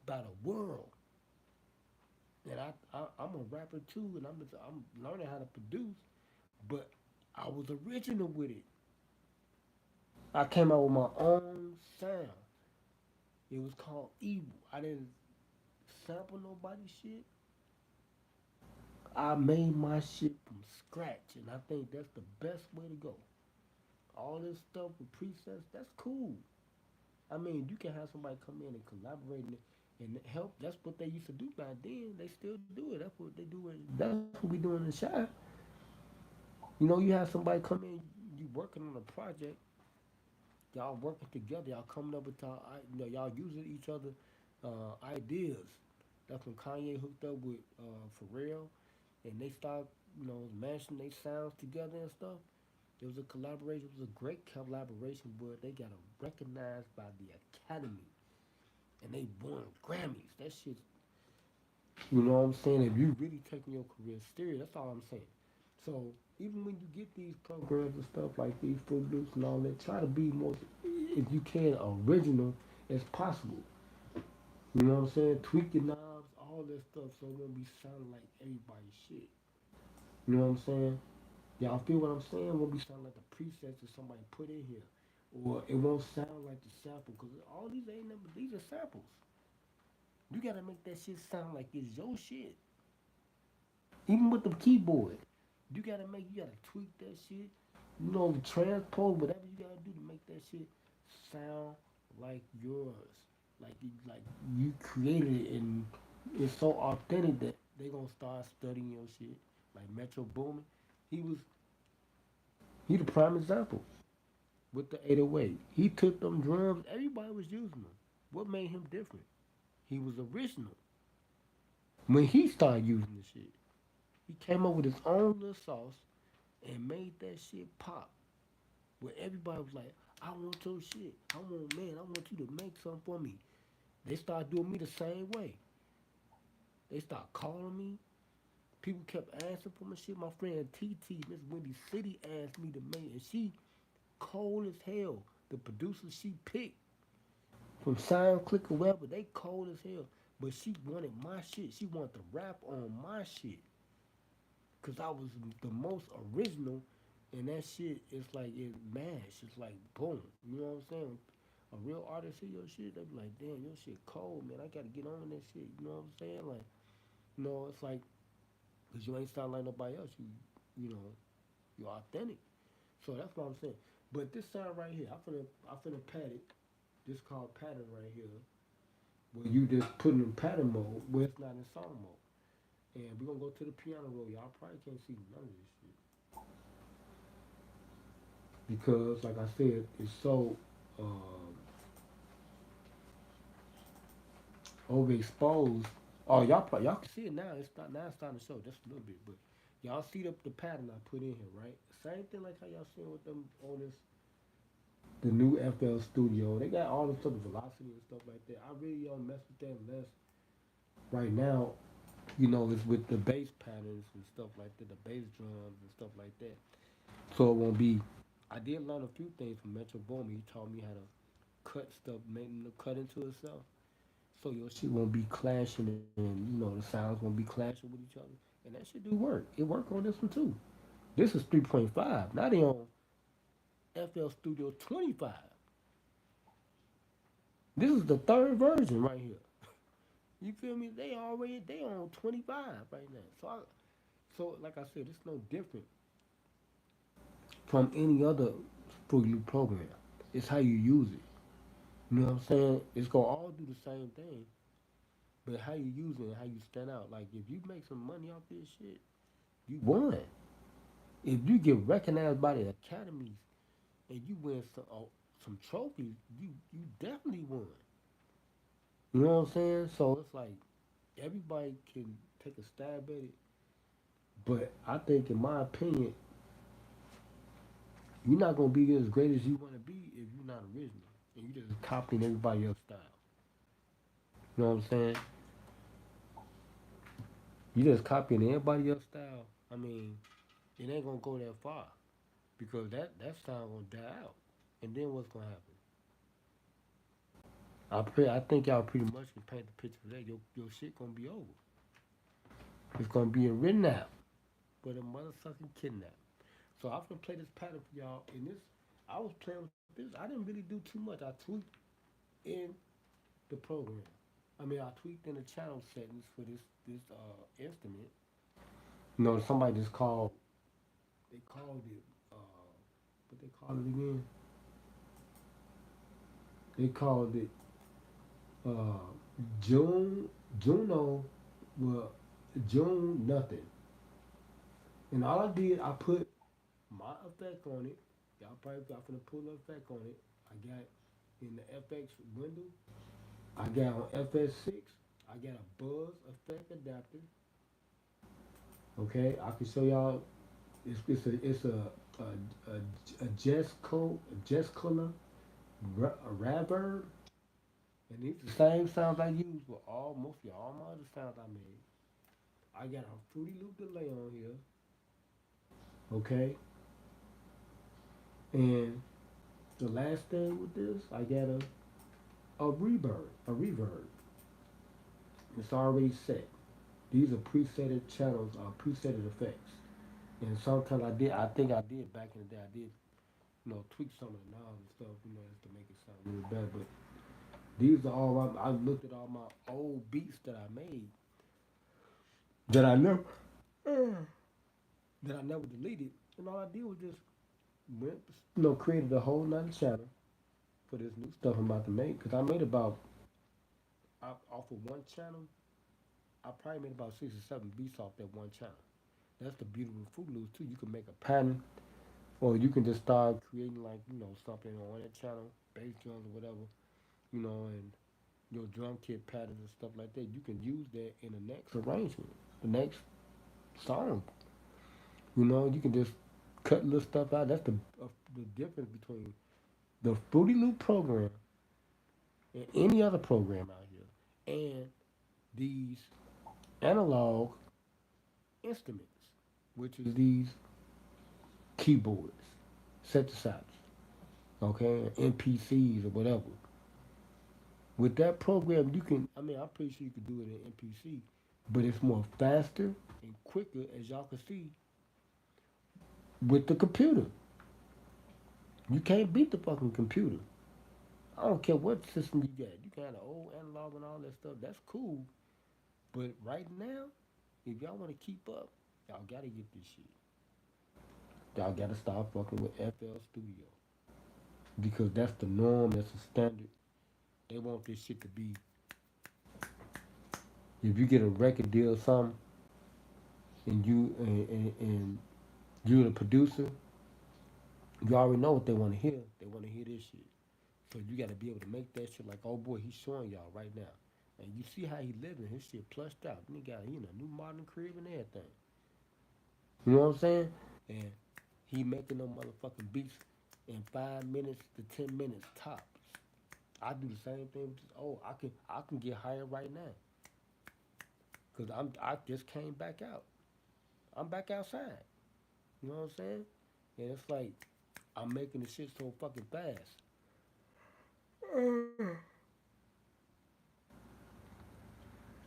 by the world. And I'm a rapper too, and I'm learning how to produce, but I was original with it. I came out with my own sound. It was called Evil. I didn't sample nobody's shit. I made my shit from scratch, and I think that's the best way to go. All this stuff with presets, that's cool. I mean, you can have somebody come in and collaborate and help. That's what they used to do back then. They still do it. That's what they do. That's what we do in the shop. You have somebody come in, you working on a project, y'all working together, y'all coming up with y'all using each other ideas. That's when Kanye hooked up with Pharrell, and they start mashing their sounds together and stuff. It was a collaboration. It was a great collaboration, but they got recognized by the Academy, and they won Grammys. That shit, you know what I'm saying? If you really taking your career serious, that's all I'm saying. So even when you get these programs and stuff like these Fruit Loops and all that, try to be more, if you can, original as possible. You know what I'm saying? Tweak your knobs, all that stuff, so it won't be sounding like everybody's shit. You know what I'm saying? Y'all feel what I'm saying? It won't be sounding like the presets that somebody put in here, or it won't sound like the sample because all these ain't number. These are samples. You gotta make that shit sound like it's your shit. Even with the keyboard, you gotta tweak that shit. Transpose whatever you gotta do to make that shit sound like yours. Like you created it and it's so authentic that they gonna start studying your shit. Like Metro Boomin, he was he the prime example with the 808. He took them drums, everybody was using them. What made him different? He was original. When he started using the shit, he came up with his own little sauce and made that shit pop. Where everybody was like, I want your shit. I want you to make something for me. They started doing me the same way. They started calling me. People kept asking for my shit. My friend TT, Miss Windy City, asked me to make, and she cold as hell. The producer she picked from Sound Click or wherever, they cold as hell. But she wanted my shit. She wanted to rap on my shit. Cause I was the most original, and that shit is like it mash. It's like boom. You know what I'm saying? A real artist hear your shit, they be like, damn, your shit cold, man. I gotta get on that shit. You know what I'm saying? Like, it's like, cause you ain't sound like nobody else. You know, you're authentic. So that's what I'm saying. But this sound right here, I finna pat it. This called pattern right here, where you just put it in pattern mode, where it's not in song mode. And we're gonna go to the piano roll. Y'all probably can't see none of this shit because, like I said, it's so overexposed. Oh, y'all can see it now. It's not now. It's starting to show just a little bit, but y'all see the pattern I put in here, right? Same thing like how y'all seeing with them on this the new FL Studio. They got all the stuff, the velocity and stuff like that. I really don't mess with that unless right now, it's with the bass patterns and stuff like that, the bass drums and stuff like that. So it won't be. I did learn a few things from Metro Boomin. He taught me how to cut stuff, make them cut into itself. So your shit won't be clashing and the sounds won't be clashing with each other. And that shit do work. It work on this one too. This is 3.5. Now they on FL Studio 25. This is the third version right here. You feel me? They on 25 right now. So like I said, it's no different from any other Fruity Loop program. It's how you use it. You know what I'm saying? It's gonna all do the same thing, but how you use it and how you stand out. Like if you make some money off this shit, you won. If you get recognized by the academies and you win some trophies, you definitely won. You know what I'm saying? So it's like everybody can take a stab at it, but I think, in my opinion, you're not gonna be as great as you want to be if you're not original and you just copying everybody else's style. You know what I'm saying? You just copying everybody else's style. I mean, it ain't gonna go that far because that sound gonna die out. And then what's gonna happen? I think y'all pretty much can paint the picture for that. Your shit gonna be over. It's gonna be a kidnap, but a motherfucking kidnap. So I'm gonna play this pattern for y'all. And this, I was playing with this. I didn't really do too much. I tweaked in the program. I mean, I tweaked in the channel settings for this instrument. Somebody just called. They called it. What they called it again? They called it uh, June Juno. Well, June nothing. And all I did, I put my effect on it. Y'all probably got finna pull the effect on it. I got in the FX window. I got on FS6. I got a buzz effect adapter. Okay, I can show y'all. It's a Jess color a reverb, and these the same sounds I use for all my other sounds I made. I got a Fruity Loop delay on here. Okay, and the last thing with this, I got a reverb, It's already set. These are presetted channels, presetted effects. And sometimes I think I did back in the day, I did, tweak some of the knobs and stuff, just to make it sound really better. But these are all, I looked at all my old beats that I made that I never, that I never deleted. And all I did was just went, created a whole nother channel for this new stuff I'm about to make. Cause I made about, off of one channel, I probably made about 6 or 7 beats off that one channel. That's the beauty of Fruit Loops too. You can make a pattern, or you can just start creating like something on that channel, bass drums or whatever, and your drum kit patterns and stuff like that. You can use that in the next arrangement, the next song. You can just cut little stuff out. That's the difference between the Fruity Loop program and any other program out here, and these analog instruments, which is these keyboards, synthesizers, okay, NPCs or whatever. With that program, you can. I mean, I'm pretty sure you could do it in NPC, but it's more faster and quicker, as y'all can see, with the computer. You can't beat the fucking computer. I don't care what system you got. You got an old analog and all that stuff. That's cool. But right now, if y'all want to keep up, y'all gotta get this shit. Y'all gotta start fucking with FL Studio because that's the norm. That's the standard. They want this shit to be. If you get a record deal or something, and you're the producer, you already know what they want to hear. They want to hear this shit. So you got to be able to make that shit like, oh boy, he's showing y'all right now. And you see how he living. His shit plushed out. And he got, new modern crib and everything. You know what I'm saying? And he making them motherfucking beats in 5 minutes to 10 minutes tops. I do the same thing. With this. Oh, I can get hired right now because I just came back out. I'm back outside. You know what I'm saying? And it's like I'm making the shit so fucking fast. You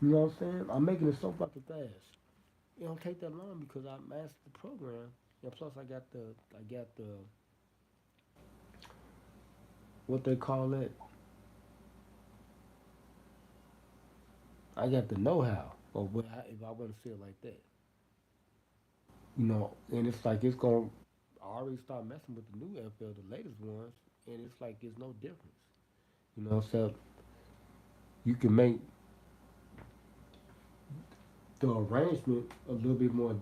know what I'm saying? I'm making it so fucking fast. It don't take that long because I mastered the program. And plus I got the what they call it. I got the know-how of what if I want to say it like that. And it's like it's going. I already start messing with the new FL, the latest ones, and it's like it's no difference. So you can make the arrangement a little bit more,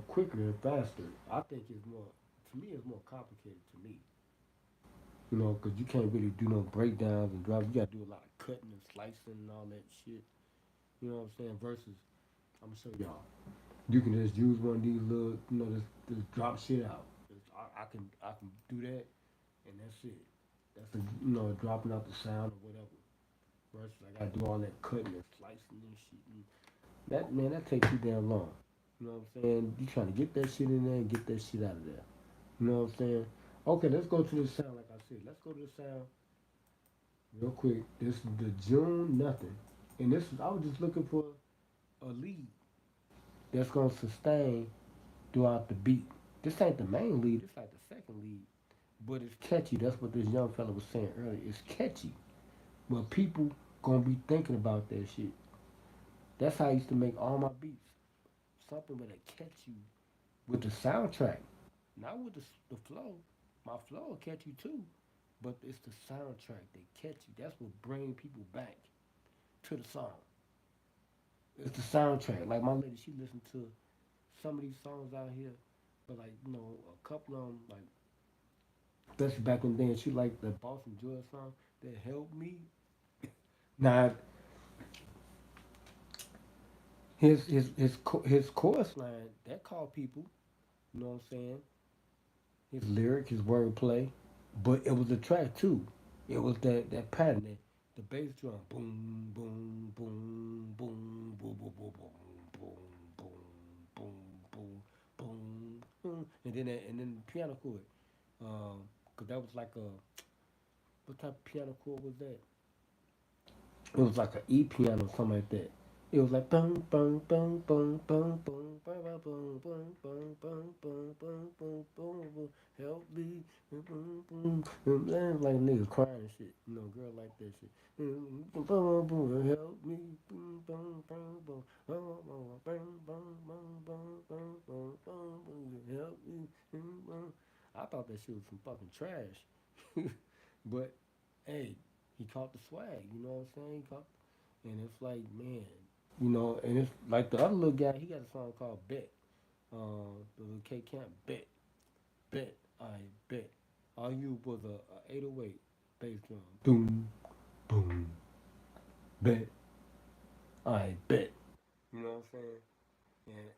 quicker and faster. I think it's more, to me, it's more complicated to me. Because you can't really do no breakdowns and drops. You got to do a lot of cutting and slicing and all that shit. You know what I'm saying? Versus, I'm gonna show y'all. You can just use one of these little, just drop shit out. I can do that, and that's it. That's dropping out the sound or whatever. Versus, I gotta do all that cutting and slicing and shit. And that man, that takes too damn long. You know what I'm saying? You trying to get that shit in there and get that shit out of there. You know what I'm saying? Okay, let's go to the sound. Like I said, let's go to the sound real quick. This is the June nothing, and this is I was just looking for a lead that's gonna sustain throughout the beat. This ain't the main lead. It's like the second lead, but it's catchy. That's what this young fella was saying earlier. It's catchy, but people gonna be thinking about that shit. That's how I used to make all my beats. Something where they catch you with the soundtrack, not with the flow. My flow will catch you too, but it's the soundtrack that catch you. That's what bring people back to the song. It's the soundtrack. Like my lady, she listened to some of these songs out here, but like a couple of them, like especially back in then, she liked the Boston Joy song that helped me. Now his chorus line that called people. You know what I'm saying? His lyric, his wordplay, but it was a track too. It was that pattern, the bass drum, boom, boom, boom, boom, boom, boom, boom, boom, boom, boom, boom, boom, boom, and then the piano chord, cause that was like a what type of piano chord was that? It was like an E piano, or something like that. It was like boom, boom, boom, boom, boom, boom, boom, boom, boom, boom, boom, boom, boom, boom, boom, boom, help me, boom, boom, boom, boom, like niggas crying and shit. Girl like that shit. Boom, boom, boom, help me, boom, boom, boom, boom, boom, boom, boom, boom, boom, boom, boom, boom, boom, boom, help me, boom, boom. I thought that shit was some fucking trash, but hey, he caught the swag. You know what I'm saying? He caught, and it's like, man, and it's like the other little guy. He got a song called Bet. The little K Camp Bet, Bet, I bet. All you was a 808 bass drum. Boom, boom. Bet. I bet. You know what I'm saying? And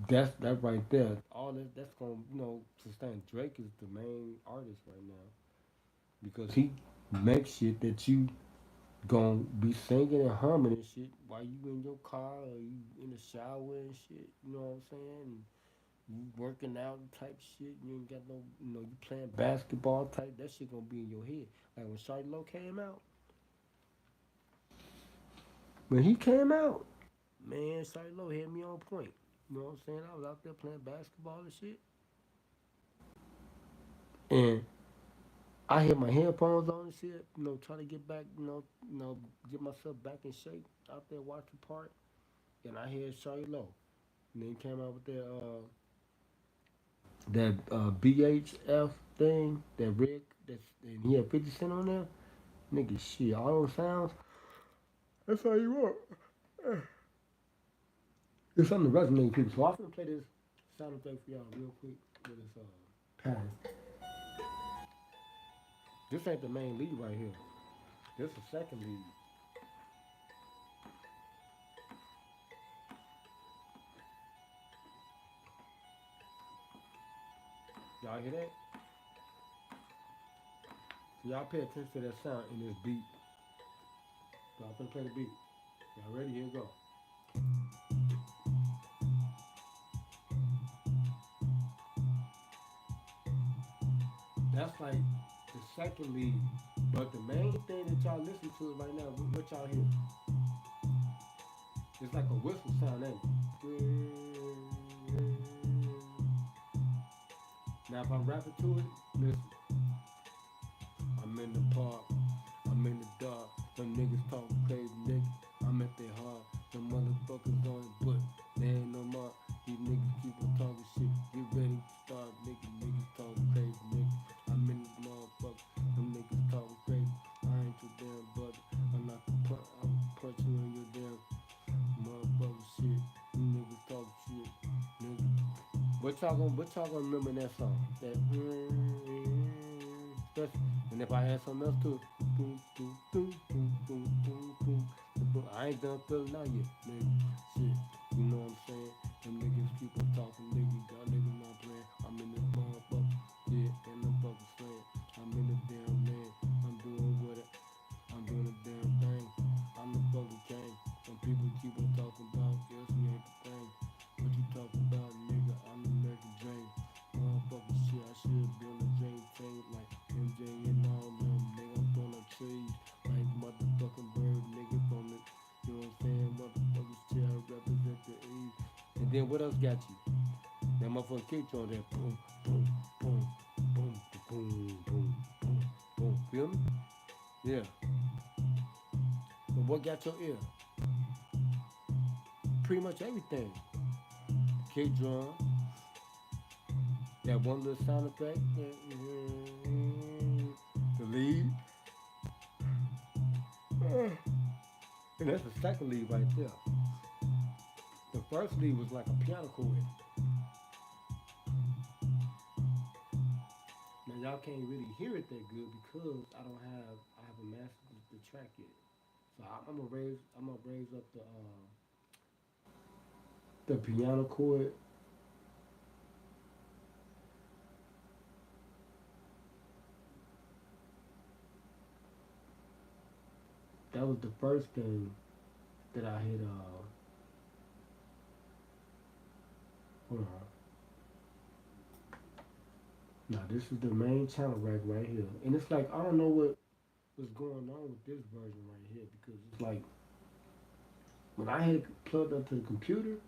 that's right there. All that's gonna sustain. Drake is the main artist right now because he makes shit that you gonna be singing and humming and shit while you in your car or you in the shower and shit. You know what I'm saying? And you working out type shit. You ain't got no, you playing basketball type. That shit gonna be in your head. Like when Shawty Lo came out, when he came out, man, Shawty Lo had me on point. You know what I'm saying? I was out there playing basketball and shit, and I had my headphones on and shit. Trying to get back, get myself back in shape out there watching part. And I heard Shawty Lo, and then came out with that BHF thing, that red, and he had 50 Cent on there. Nigga, shit, all those sounds. That's how you want. It's something to resonate with people. So I'm gonna play this sound effect for y'all real quick with this pattern. This ain't the main lead right here. This is the second lead. Y'all hear that? So y'all pay attention to that sound in this beat. So I'm gonna play the beat. Y'all ready? Here we go. That's like the second lead. But the main thing that y'all listen to right now, what y'all hear? It's like a whistle sound, ain't it? Now if I'm rapping to it, listen. I'm in the park, I'm in the dark. Them niggas talking crazy, nigga. I'm at their heart. Them motherfuckers on it, but they ain't no more. These niggas keep on talking shit. Get ready to start, nigga. Niggas talking crazy, nigga. I'm in this motherfucker. Them niggas talking crazy. I ain't your damn brother. I'm punching on your damn motherfucker shit. You niggas talking shit, nigga. What y'all gonna remember in that song? That and if I had something else too, boom, boom, boom, boom, boom, boom, boom, boom. I ain't done feeling out yet, nigga. Shit, you know what I'm saying? Them niggas keep on talking, nigga. Y'all niggas not playing. I'm in this motherfucker, yeah, and them fucking slaying. I'm in the damn land. I'm doing what it. I'm doing a damn thing. I'm the fucking king. Some people keep on talking about yes, we ain't the thing. What you talking about, nigga? I'm the American dream. Motherfucking shit, I should be on the dream team like MJ and all them. Nigga, I'm throwing up trees like motherfucking bird, nigga from the, you know what I'm saying? Motherfucking shit, I represent the East. And then what else got you? That motherfucking kick on there. Boom, boom, boom, boom, boom, boom, boom, boom. Feel me? Yeah. But what got your ear? Pretty much everything. Kick drum, that one little sound effect, the lead, and that's the second lead right there. The first lead was like a piano chord. Now y'all can't really hear it that good because I haven't mastered the track yet. So I'm gonna raise up the piano chord. That was the first thing that I hit. Hold on. Now this is the main channel rack right here, and it's like I don't know what's going on with this version right here because it's like when I had it plugged up to the computer,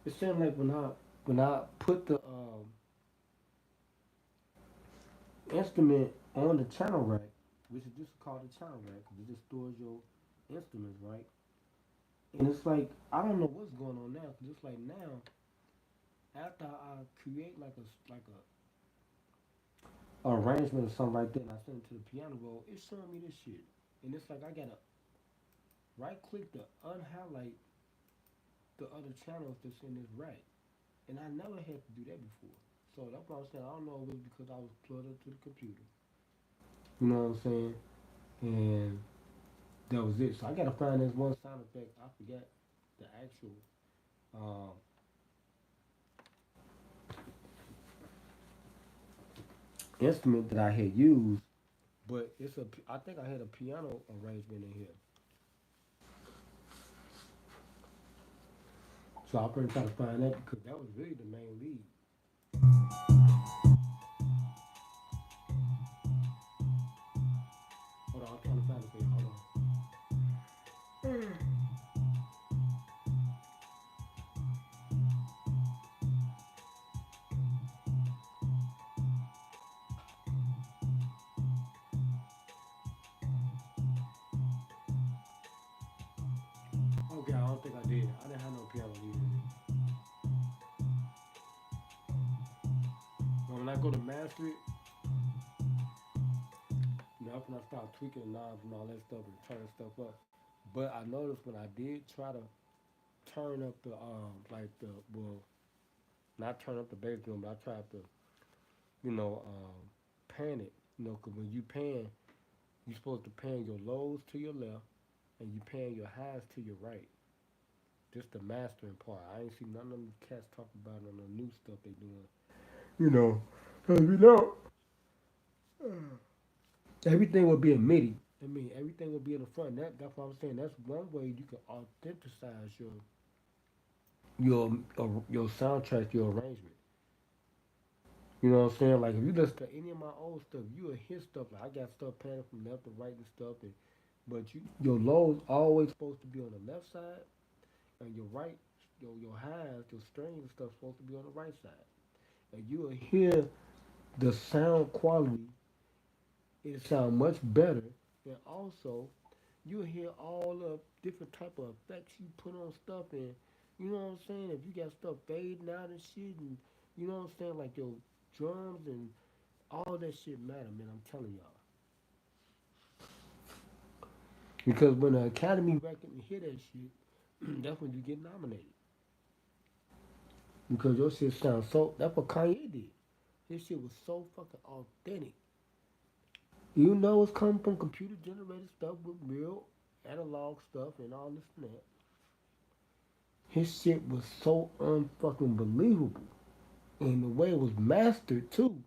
it sounded like when I put the instrument on the channel rack, which is just called the channel rack because it just stores your instruments, right? And it's like I don't know what's going on now because it's like now after I create like a arrangement or something like that, and I send it to the piano roll, it's showing me this shit, and it's like I gotta right click to unhighlight the other channels that's in this rack, and I never had to do that before. So that's what I'm saying. I don't know if it's because I was plugged up to the computer. You know what I'm saying? And that was it. So I gotta find this one sound effect. I forgot the actual um, instrument that I had used, but it's a. I think I had a piano arrangement in here. So I'm gonna try to find that because that was really the main lead. Hold on, I'm trying to find it for you. Hold on. Okay, I don't think I did. I didn't have no piano lead in it. But when I go to master it, that's when I start tweaking the knobs and all that stuff and turning stuff up. But I noticed when I did try to turn up the like the well not turn up the bass drum, but I tried to you know pan it. You know, 'cause when you pan, you're supposed to pan your lows to your left and you pan your highs to your right. Just the mastering part. I ain't seen none of them cats talk about it on the new stuff they doing. You know, 'cause you know everything will be a MIDI. I mean, everything will be in the front. That's what I'm saying. That's one way you can authenticize your soundtrack, your arrangement. You know what I'm saying? Like if you listen to any of my old stuff, you will hear stuff like I got stuff panning from left to right and stuff, and but your lows always supposed to be on the left side, and your right your highs, your strings and stuff supposed to be on the right side, and you will hear the sound quality. It sound much better, and also you hear all the different type of effects you put on stuff, and you know what I'm saying. If you got stuff fading out and shit, and you know what I'm saying, like your drums and all that shit matter, man. I'm telling y'all. Because when the Academy record and hear that shit, that's when you get nominated. Because your shit sounds so. That's what Kanye did. His shit was so fucking authentic. You know it's coming from computer generated stuff with real analog stuff and all this and that. His shit was so unfucking believable. And the way it was mastered too,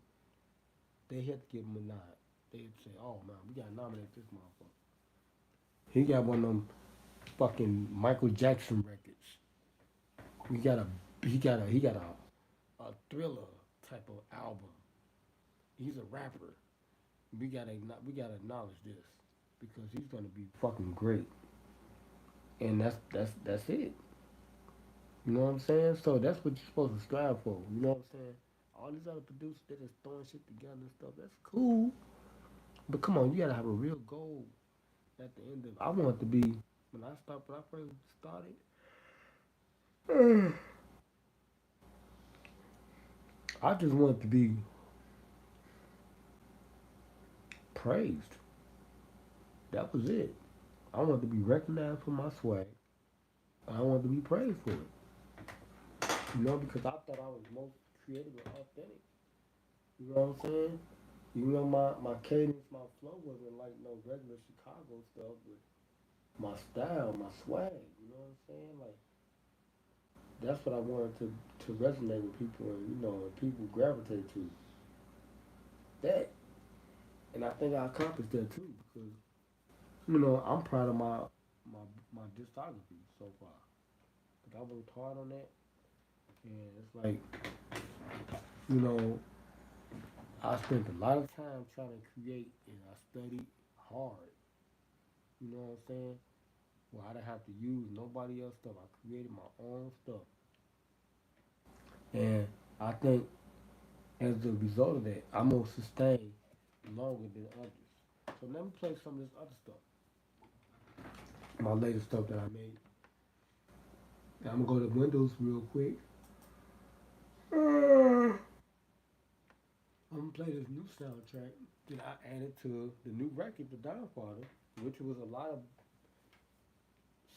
they had to give him a nod. They'd say, "Oh man, we gotta nominate this motherfucker." He got one of them fucking Michael Jackson records. He got a he got a thriller type of album. He's a rapper. We gotta acknowledge this because he's gonna be fucking great. And that's it. You know what I'm saying? So that's what you're supposed to strive for. You know what I'm saying? All these other producers they just throwing shit together and stuff. That's cool. But come on, you gotta have a real goal at the end of it. I want it to be when I first started, I just want it to be praised. That was it. I want to be recognized for my swag. I want to be praised for it. You know, because I thought I was most creative and authentic. You know what I'm saying? You know, my cadence, my flow wasn't like no regular Chicago stuff, but my style, my swag. You know what I'm saying? Like that's what I wanted to resonate with people, and you know, and people gravitate to that. And I think I accomplished that too, because you know I'm proud of my my discography so far. Like I worked hard on that, and it's like you know I spent a lot of time trying to create, and I studied hard. You know what I'm saying? Well, I didn't have to use nobody else's stuff. I created my own stuff, and I think as a result of that, I'm gonna sustain longer than others. So let me play some of this other stuff, my latest stuff that I made. And I'm gonna go to Windows real quick. I'm gonna play this new soundtrack that I added to the new record, The Downfather, which was a lot of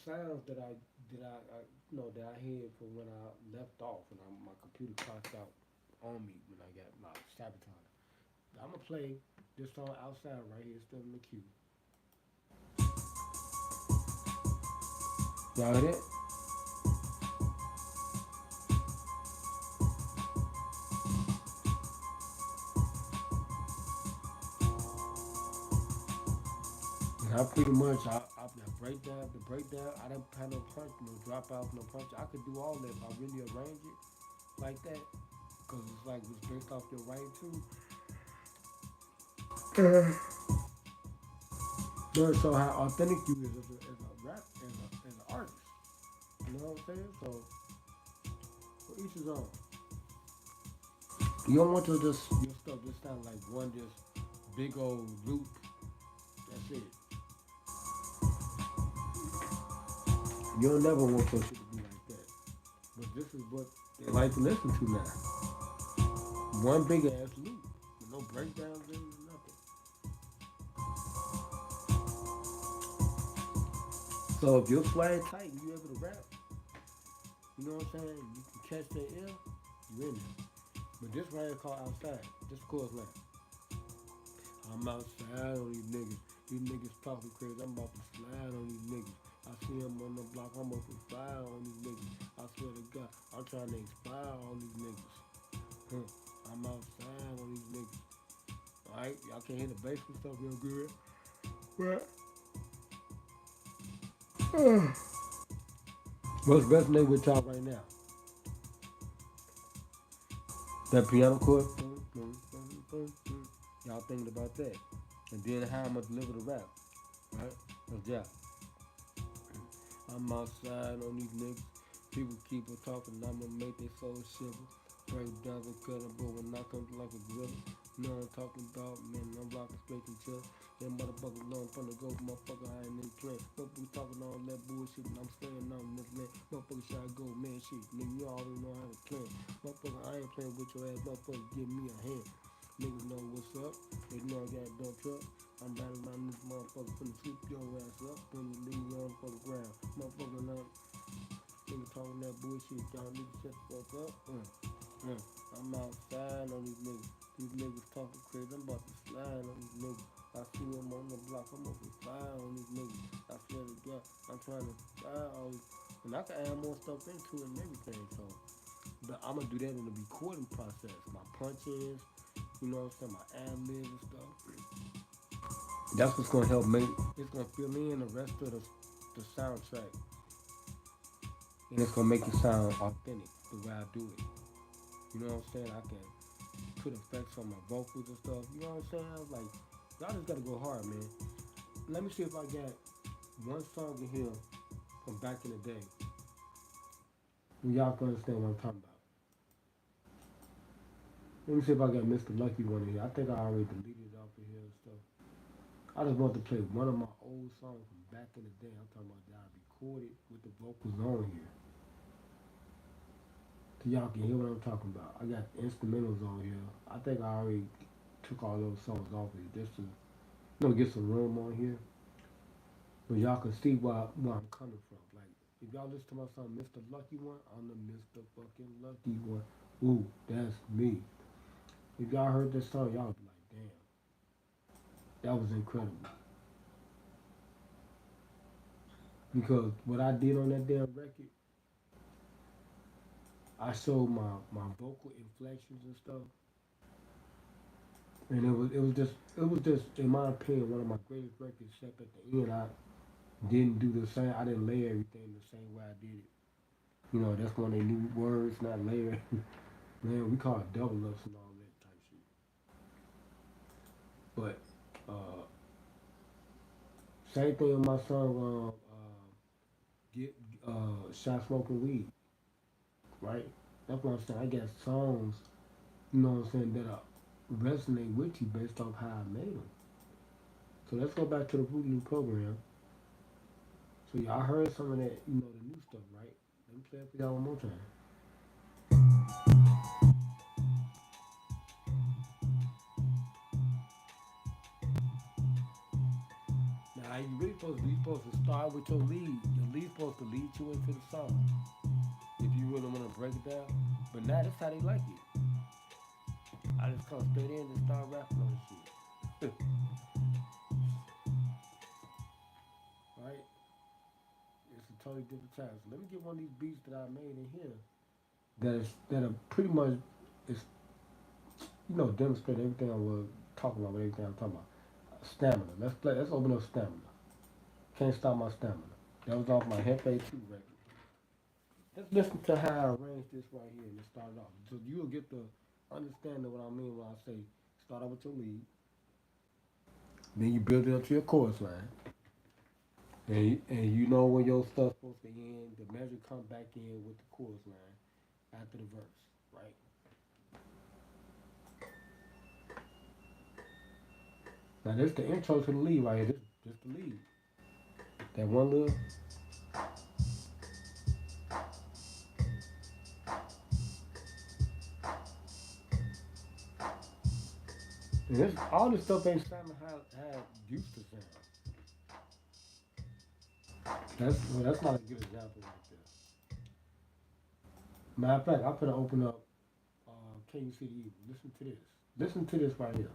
sounds that I that I had from when I left off when my computer clocked out on me when I got my sabotage. I'm gonna play this song outside right here, still in the queue. Y'all hear that? And I pretty much, I the breakdown, I didn't have no punch, no drop out, no punch. I could do all that if I really arrange it like that. Because it's like, it's based off your writing too. But so how authentic you is as a rap, as an artist. You know what I'm saying? So, for each his own. You don't want to just, your stuff just sound like one just big old loop. That's it. You don't never want your shit to be like that. But this is what they like to listen to now. One big ass loop. With no breakdowns in it, nothing. So if you're swag tight and you able to rap, you know what I'm saying? You can catch that air, you in there. But this right here called outside. This chorus line. I'm outside on these niggas. These niggas talking crazy. I'm about to slide on these niggas. I see them on the block. I'm up to fire on these niggas. I swear to God, I'm trying to inspire all these niggas. Huh. I'm outside on these niggas. Alright, y'all can hear the bass and stuff real good. But what's resonating with y'all right now? That piano chord. Y'all thinking about that. And then how I'm gonna deliver the rap. Right? That's job. I'm outside on these niggas. People keep on talking, I'ma make their soul shiver. Break down and cut them, but when I come like a gorilla. You know what I'm talking about, man. I'm rocking straight and chill. Yeah, motherfuckers know I'm from the go, motherfucker, I ain't in trend. Motherfuckers talking all that bullshit, and I'm staying on this land. Motherfucker, should I go, man, shit. Nigga, you already know how to plan. Motherfucker, I ain't playing with your ass. Motherfucker, give me a hand. Niggas know what's up. They know I got a dump truck. I'm riding around this motherfucker, finna swoop your ass up, finna leave you on the fucking ground. Motherfucker, now, nigga talking that bullshit, y'all niggas shut the fuck up. I'm outside on these niggas. These niggas talking crazy, I'm about to slide on these niggas. I see them on the block, I'm up to fire on these niggas. I swear to God, I'm trying to fire all these. And I can add more stuff into it and everything, so. But I'm gonna do that in the recording process. My punches, you know what I'm saying, my ad libs and stuff. That's what's gonna help make, it's gonna fill in the rest of the soundtrack. And it's gonna make it sound authentic the way I do it. You know what I'm saying? I can put effects on my vocals and stuff. You know what I'm saying? Like, y'all just gotta go hard, man. Let me see if I got one song in here from back in the day. Y'all can understand what I'm talking about. Let me see if I got Mr. Lucky one in here. I think I already deleted it off of here and stuff. I just want to play one of my old songs from back in the day. I'm talking about that I recorded with the vocals on here. So y'all can hear what I'm talking about. I got instrumentals on here. I think I already took all those songs off of here just to, get some room on here. But y'all can see where I'm coming from. Like, if y'all listen to my song Mr. Lucky One, I'm the Mr. fucking Lucky One. Ooh, that's me. If y'all heard this song, y'all be like, damn, that was incredible. Because what I did on that damn record, I showed my vocal inflections and stuff. And it was just in my opinion one of my greatest records, except at the end I didn't do the same, I didn't lay everything the same way I did it. You know, that's one of the new words, not layer. Man, we call it double ups and all that type shit. But same thing with my song get shot smoking weed, right? That's what I'm saying. I got songs, you know what I'm saying, that resonate with you based off how I made them. So let's go back to the Fruityloop program. So y'all heard some of that, the new stuff, right? Let me play it for y'all one more time. Now you really supposed to start with your lead. Your lead supposed to lead you into the song. If you really want to break it down. But now that's how they like it. I just come straight in and start rapping on this shit. Right? It's a totally different types. Let me get one of these beats that I made in here that are pretty much is demonstrate everything I was talking about, everything I'm talking about. Stamina. Let's play. Let's open up stamina. Can't stop my stamina. That was off my Hemp A2 record. Let's listen to how I arranged this right here and it started off. So you'll get the understanding what I mean when I say start out with your lead, then you build it up to your chorus line, and you know when your stuff's supposed to end, the measure come back in with the chorus line after the verse, right? Now this is the intro to the lead right here. This just the lead. That one little. And this all this stuff ain't sounding how it used to sound. That's not a good example right there. Matter of fact, I'm gonna open up Can You See the Evil? Listen to this. Listen to this right here.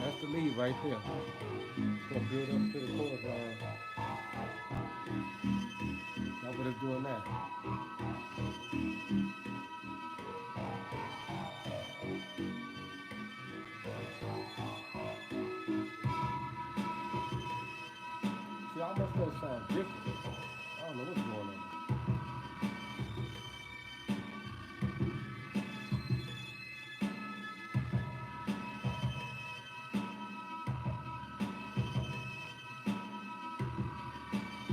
That's the lead right there. It's gonna build up to the chorus line. That's what it's doing now. See, almost gonna sound different. I don't know what's going on.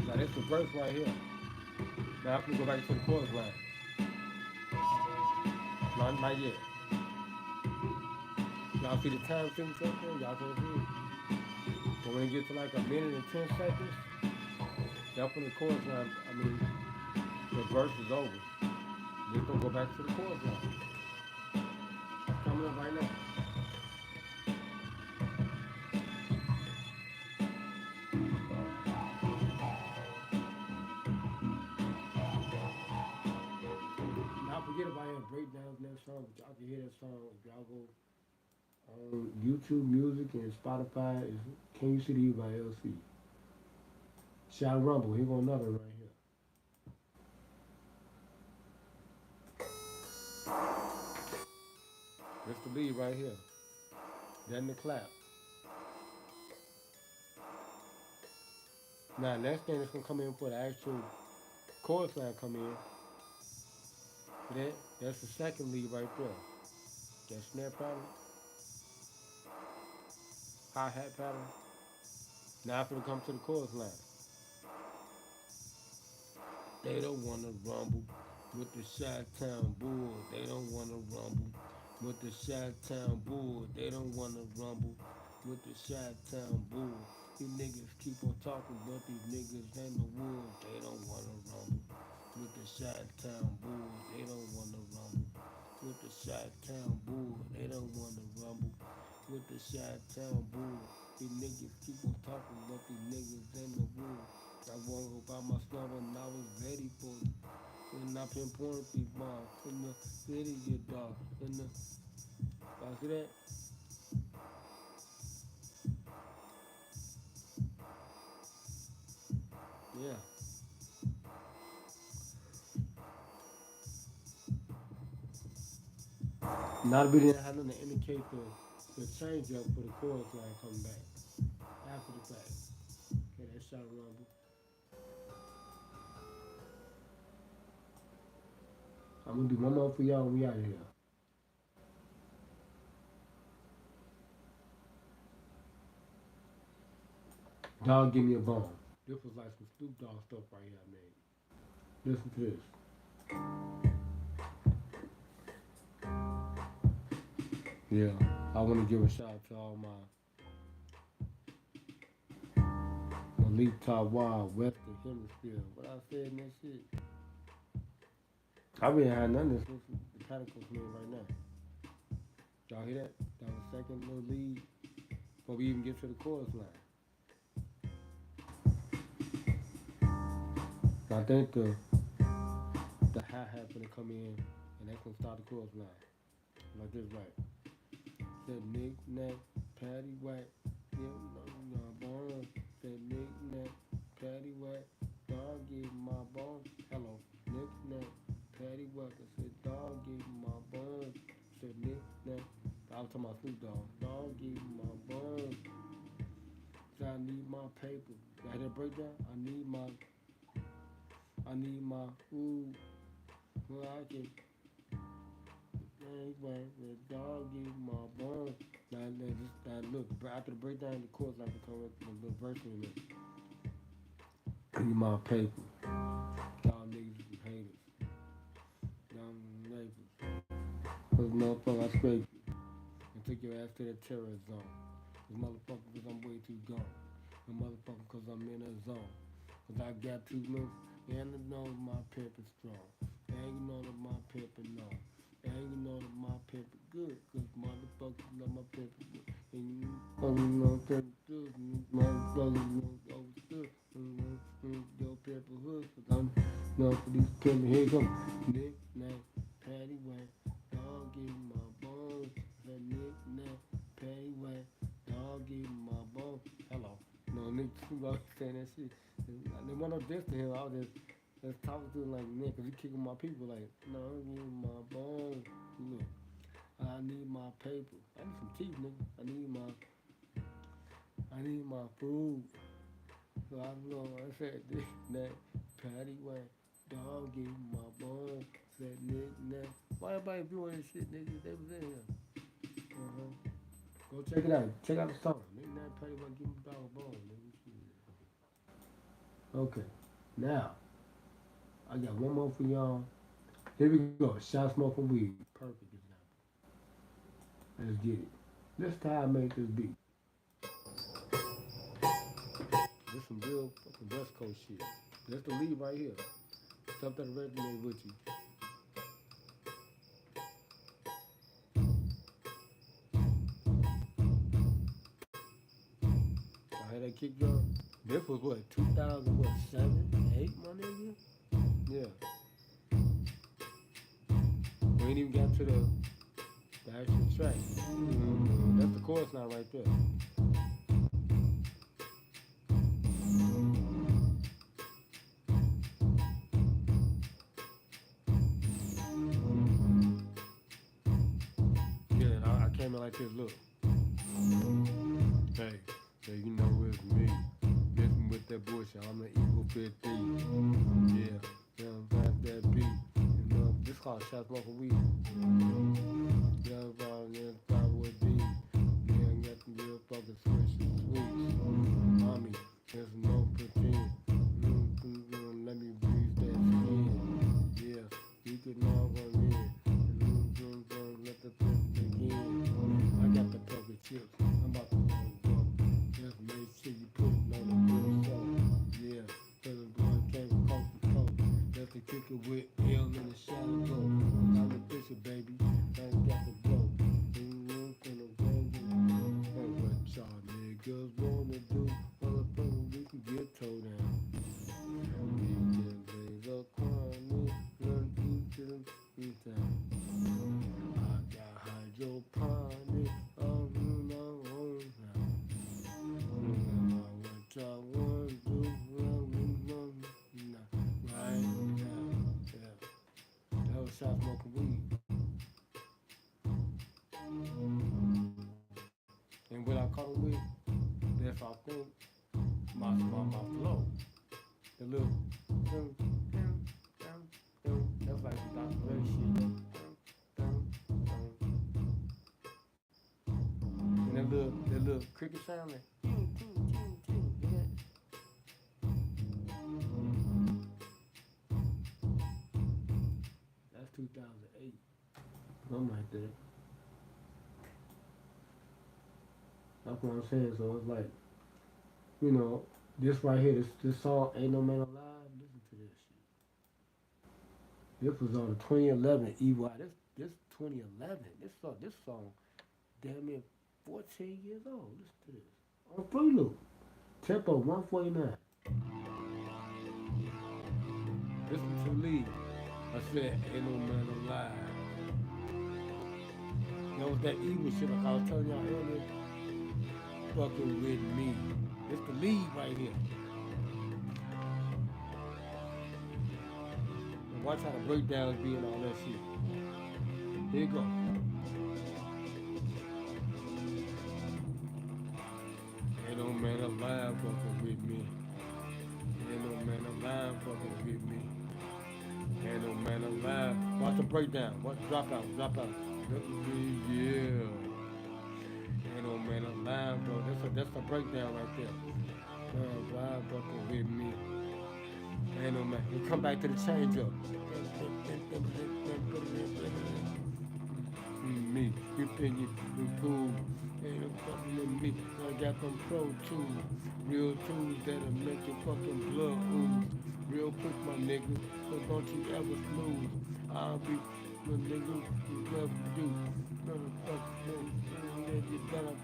Now this the verse right here. Now I'm gonna go back to the chorus line. Not yet. Y'all see the time signature up there? Y'all can see it. But when it gets to like a minute and 10 seconds, that's when the chorus line, the verse is over. Just gonna go back to the chorus line. It's coming up right now. Now forget about your breakdowns next song, but y'all can hear that song if y'all go on YouTube Music and Spotify. Is Can You See the Evil by LC. Shout Rumble, here go another right here. That's the lead right here. Then the clap. Now next thing that's gonna come in for the actual chorus line come in. That's the second lead right there. That snare pattern, hi-hat pattern. Now I'm gonna come to the chorus line. They don't wanna rumble with the Chi-Town Bull. They don't wanna rumble with the Chi-Town Bull. They don't wanna rumble with the Chi-Town Bull. These niggas keep on talking, but these niggas in the woods. They don't wanna rumble with the Chi-Town Bull. They don't wanna rumble with the Chi-Town Bull. They don't wanna rumble with the Chi-Town Bull. These niggas keep on talking, but these niggas in the woods. I woke up by my slumber and I was ready for it. When I pinpointed these bombs in the city, you dog. In the, y'all see that? Yeah. Now we didn't have nothing to indicate the change up for the chorus line coming back after the fact. Okay, that shot rumble. I'm gonna do one more for y'all and we out of here. Dog, give me a bone. This was like some Snoop Dogg stuff right here I made. Listen to this. Yeah, I want to give a shout out to all my Leap Top Wild Western Hemisphere. What I said in that shit. I really had none of this. Listen, the Panicles made right now. Y'all hear that? That was second little lead before we even get to the chorus line. So I think the hi-hat gonna come in and that's gonna start the chorus line. Like this, right? Said knick-knack, paddywhack, give my bone. Said knick-knack, paddywhack, dog gave my bone. Hello, knick-knack, paddywhack. I said dog gave my bone. Said knick-knack. I was talking about Snoop Dogg. Dog gave my bone. Said I need my paper. I had that breakdown. I need my food. So I can anyway, the dog gave my bone. Now look, after the breakdown, the chorus like to come with a little verse in it. Need my paper. Y'all niggas some haters. Y'all neighbors. Cause motherfucker, I scraped you and took your ass to the terror zone. Cause motherfucker, cause I'm way too gone. And motherfucker, cause I'm in a zone. Cause I got too much, and I know my pimp is strong. And you know that my pimp is known. And you know that my pimp is good. Cause motherfuckers know my pimp is good. And you know pimp is good. Motherfuckers know overstood. Your pimp is hood. Cause I'm, for these pimp, here come. Nick, nack, patty, whack. Dog give me my bones. That nick, nack, patty, whack. Dog give me my bones. Hello. No, niggas too long saying that shit. They want no diss to him. I was just talking to him like, Nick, cause he kicking my people like, no, I'm giving my bones. Look, I need my paper. I need some teeth, nigga. I need my food. So I know I said this, that, patty whack, dog gave me my bones. Said Nick, Nick. Why everybody doing this shit, nigga? They was in here. Uh-huh. Go check it out. Check out the song. Nick, Nick, patty whack, give me a dog a bone, nigga. Okay, now I got one more for y'all. Here we go. Shot smoking weed. Perfect example. Let's get it. This time I make this beat. This some real fucking West Coast shit. That's the lead right here. Stuff that resonate with you. I had that kick drum. This was what, 2007, 8, my nigga? Yeah. We ain't even got to the actual track. That's the chorus now right there. Yeah, and I came in like this, look. Hey, so you know it's me. Messing with that bullshit, I'm the evil 50. Yeah, pass that beat. You know, this called Shot Smoking Weed. Yeah, probably would be. Yeah, I got some real fucking swishes, sweets. Mommy, there's no pretend. Let me breathe that skin. Yeah, you can all run in. Let the pimp begin. I got the perfect chips. I'm about to go. Just make sure you put it on the good show. Yeah, cause I'm going came coast to coast. That's the kicker with L in the shadow go. I'm the bishop, baby. I ain't got the blow. Finna go. And what y'all niggas wanna do? Motherfucker, we can get towed down. We can raise a crime, run to them in town. I got hydroponic on my own now. What y'all wanna do? Right now, yeah. That was Shot Smoking Weed. And what I caught it with, that's I think my flow. The little that's like the Dr. Dre shit. And that little cricket sound like yeah. That's 2008. Something like that. That's what I'm saying. So it's like, you know, this right here, this song Ain't No Man Alive. Listen to this shit. This was on the 2011 EY. This 2011. This song damn near 14 years old. Listen to this. On Fruityloop. Tempo 149. Listen to the lead. I said, ain't no man alive. That was that evil shit like I was telling y'all earlier. Fucking with me. It's the lead right here. And watch how the breakdowns be and all that shit. Here you go. Ain't no man alive fucking with me. Ain't no man alive fucking with me. Ain't no man alive. Watch the breakdown. Watch drop out. Drop out. Yeah. Ain't no man alive, bro. That's a breakdown right there. Man alive fucking with me. Ain't no man. We come back to the change up. Me, you think you cool. Ain't no fucking with me. I got them pro tools. Real tools that'll make your fucking blood ooze. Real quick, my nigga. So don't you ever snooze. I'll be the nigga you love to do. Motherfucker, you better.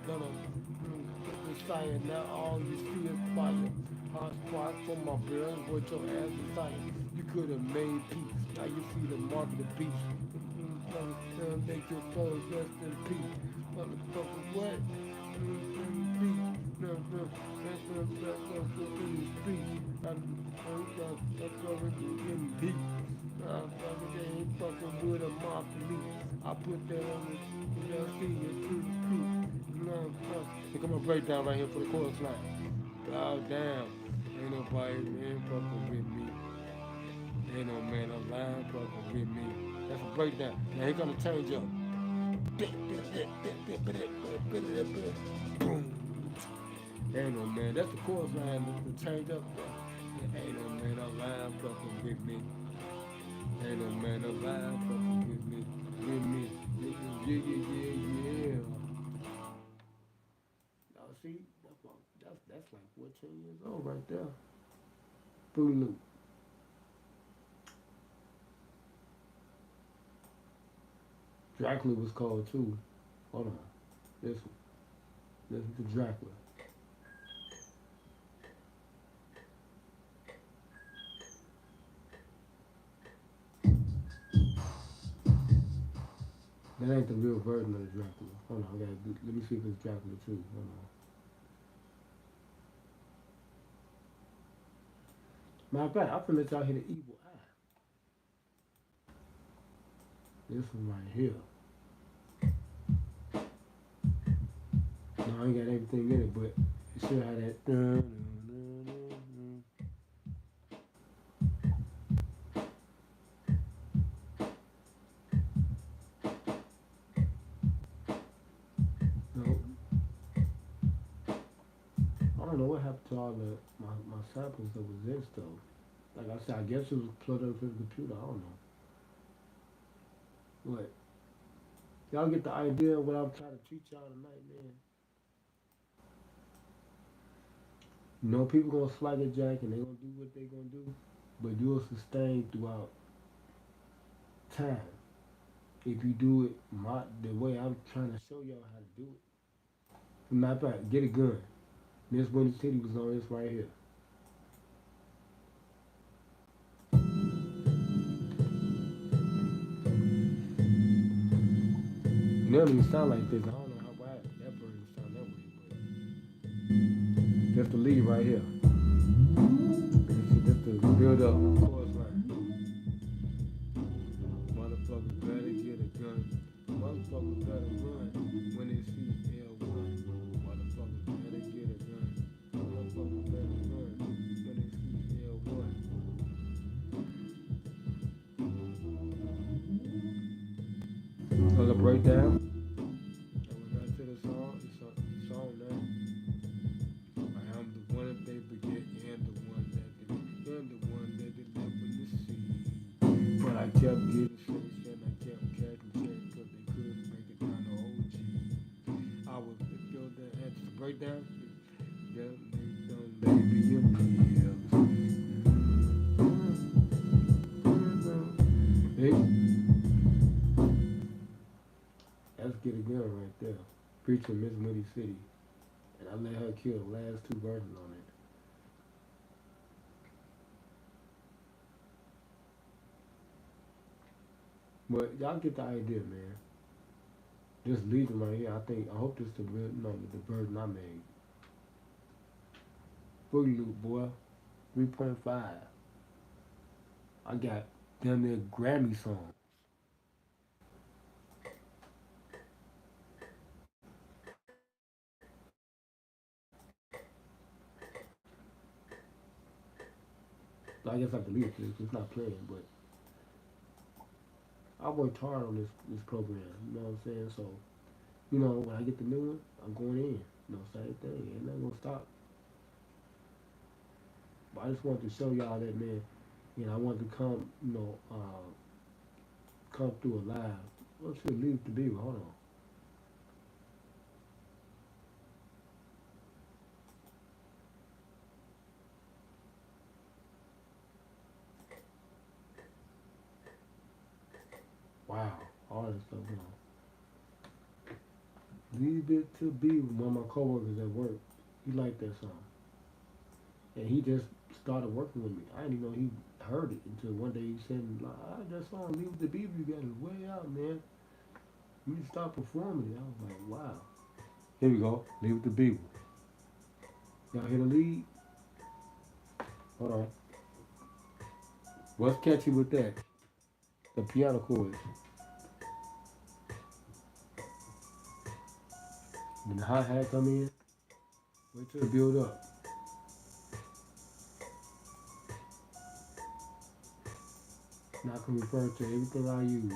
Messiah, now all you see is fire. Hot spot for my girls, what your ass desire. You could have made peace. Now you see the mark of the beast. Make your soul rest in peace. Motherfucker, what? They ain't fucking with a mob for me. I put that on the LC and Here come a breakdown right here for the chorus line. God damn, ain't nobody man fucking with me. Ain't no man alive fucking with me. That's a breakdown. Now here come the change up. Boom. Ain't no man. That's the chorus line. The change up. Ain't no man alive fucking with me. Ain't no man alive fucking with me. With me. Yeah. Y'all see? That's like 14 years old right there. Fruityloop. Dracula was called too. Hold on. This one. Listen to Dracula. That ain't the real version of the Dracula. Hold on, let me see if it's Dracula too. Hold on. Matter of fact, I'm finna let y'all hear the evil eye. This one right here. No, I ain't got everything in it, but it should have that. No, I don't know what happened to all my samples that was in stuff. Like I said, I guess it was plugged up to the computer. I don't know. But y'all get the idea of what I'm trying to teach y'all tonight, man. You know, people gonna slide the jack and they gonna do what they gonna do, but you'll sustain throughout time if you do it the way I'm trying to show y'all how to do it. Matter of fact, get a gun. Miss Windy City was on this right here. It don't even sound like this. I don't know why that version sound that way, but that's the lead right here. That's the build up chorus line. Motherfuckers better get a gun. Motherfuckers better run when they see L1. Motherfuckers better get a gun. Motherfuckers better run when they see L1. So the breakdown. And we got to the song. It's on now. I am the one that they forget and the one that they never see. But I kept getting chased and I kept catching checks because they couldn't make it down to OG. I was still there at the breakdown. Yeah, they be your pills. Hey, let's get it going right there. Preaching Miss Moody City. And I let her kill the last two verses on it. But y'all get the idea, man. This Legion right here, I hope this the real, no, the version I made. Fruityloop, boy, 3.5. I got damn near Grammy song. So I guess I delete it because it's not playing, but I worked hard on this program. You know what I'm saying? So when I get the new one, I'm going in. Same thing. Ain't nothing gonna stop. But I just wanted to show y'all that, man. I wanted to come, come through alive. Let's see, leave it to be. Hold on. Wow, all that stuff. Leave it to be. One of my coworkers at work, he liked that song, and he just started working with me. I didn't even know he heard it until one day he said, "That song, Leave It to Beaver, you got it way out, man. You need to start performing it." I was like, "Wow." Here we go. Leave It to Beaver. Y'all hear the lead? Hold on. What's catchy with that? The piano chords. When the hi hat come in, wait till it build up. Now I can refer to everything I use.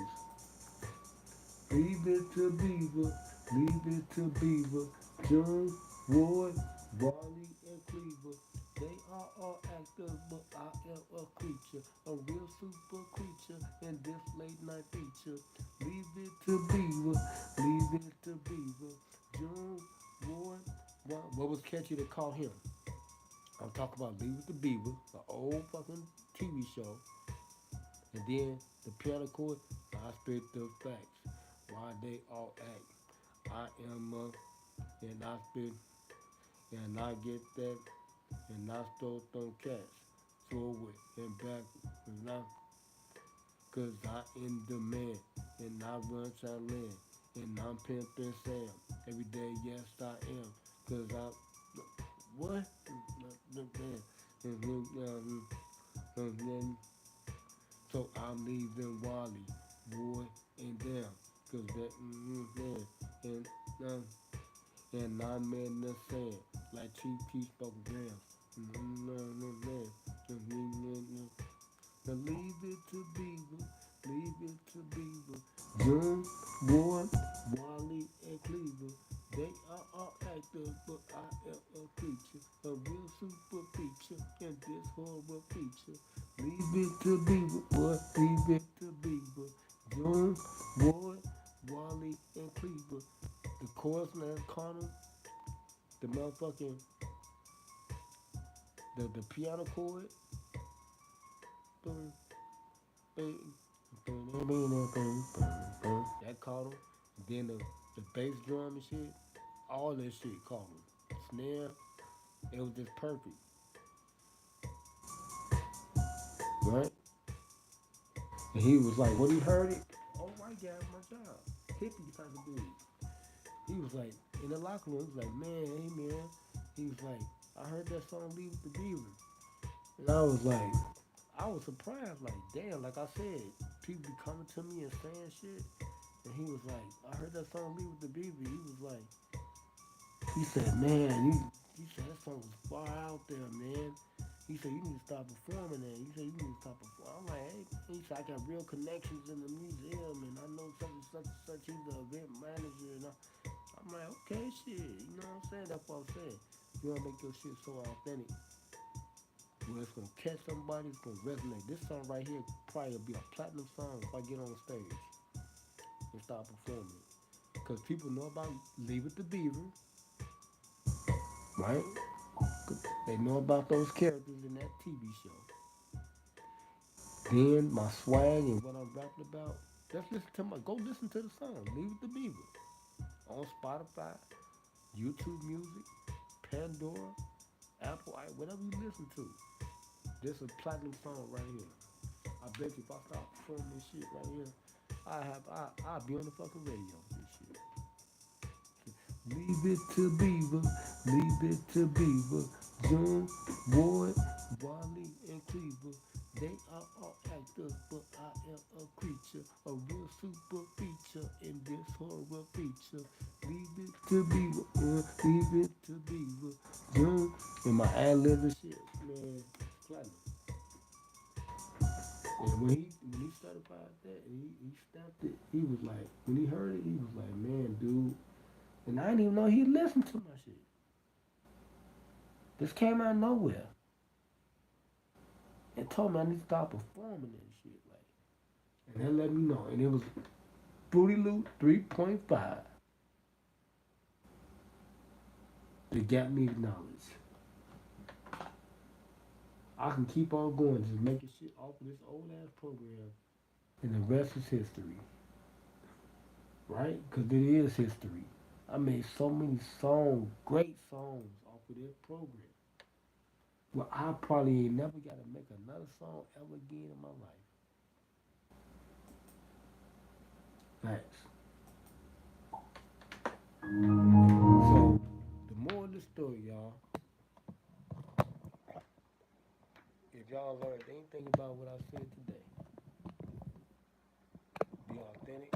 Leave it to Beaver, leave it to Beaver. June, Ward, Barley, and Cleaver. They are all actors, but I am a creature, a real super creature in this late night feature. Leave it to Beaver, leave it to Beaver. June, Ward, what was catchy to call him? I'm talking about Leave It to Beaver, the old fucking TV show. And then the piano chord, I spit the facts. Why they all act. I am and I spit, and I get that, and I stole them cats. Forward and back, and I, cause I am the man, and I run some land, and I'm pimping Sam. Every day, yes I am, cause I, what? And then, so I'm leaving Wally, boy, and them, cause that, man, and, um, and I'm in the sand, like Chief Keef spoke grams. Now leave it to Beaver, leave it to Beaver. June, Ward, Wally, and Cleaver. They are all actors, but I am a creature, a real super feature in this horrible feature. Leave it to Beaver, boy, leave it to Beaver. June, Ward, Wally, and Cleaver. The chorus man Connor, the motherfucking the piano chord, boom, boom, that caught him. Then the bass drum and shit, all that shit caught him. Snare, it was just perfect, right? And he was like, when he heard it, oh my god, my job, hippie type of dude. He was like, in the locker room, he was like, man, hey man, he was like, I heard that song Leave It to Beaver. And I was surprised, like, damn, like I said, people be coming to me and saying shit. And he was like, I heard that song Leave It to Beaver. He was like, he said, man, he said that song was far out there, man. He said, you need to start performing that. He said, you need to start performing. I'm like, hey, he said, I got real connections in the museum, and I know such and such and such. He's the event manager. And I'm like, okay, shit. You know what I'm saying? That's what I'm saying. You want to make your shit so authentic. Well, it's going to catch somebody. It's going to resonate. This song right here probably will be a platinum song if I get on stage and start performing it. Because people know about Leave It to Beaver, right? They know about those characters in that TV show. Then my swag and what I'm rapping about. Just listen to go listen to the song, Leave It to Beaver. On Spotify, YouTube Music, Pandora, Apple, whatever you listen to. This is a platinum song right here. I bet you if I start performing this shit right here, I'll be on the fucking radio with this shit. Leave it to Beaver, leave it to Beaver. June, Ward, Wally, and Cleaver. They are all actors, but I am a creature, a real super feature in this horror feature. Leave it to Beaver, leave it to Beaver. June, and my ad libs and shit, man, platinum. And when he certified that, and he stamped it, he was like, when he heard it, he was like, man, dude. And I didn't even know he listened to my shit. This came out of nowhere and told me I need to start performing and shit. Like, and they let me know. And it was Fruityloop 3.5 that got me acknowledged. I can keep on going, just making shit off of this old ass program, and the rest is history, right? Because it is history. I made so many songs, great songs off of that program. Well, I probably ain't never got to make another song ever again in my life. Thanks. So, the more of the story, y'all, if y'all learned anything about what I said today, be authentic.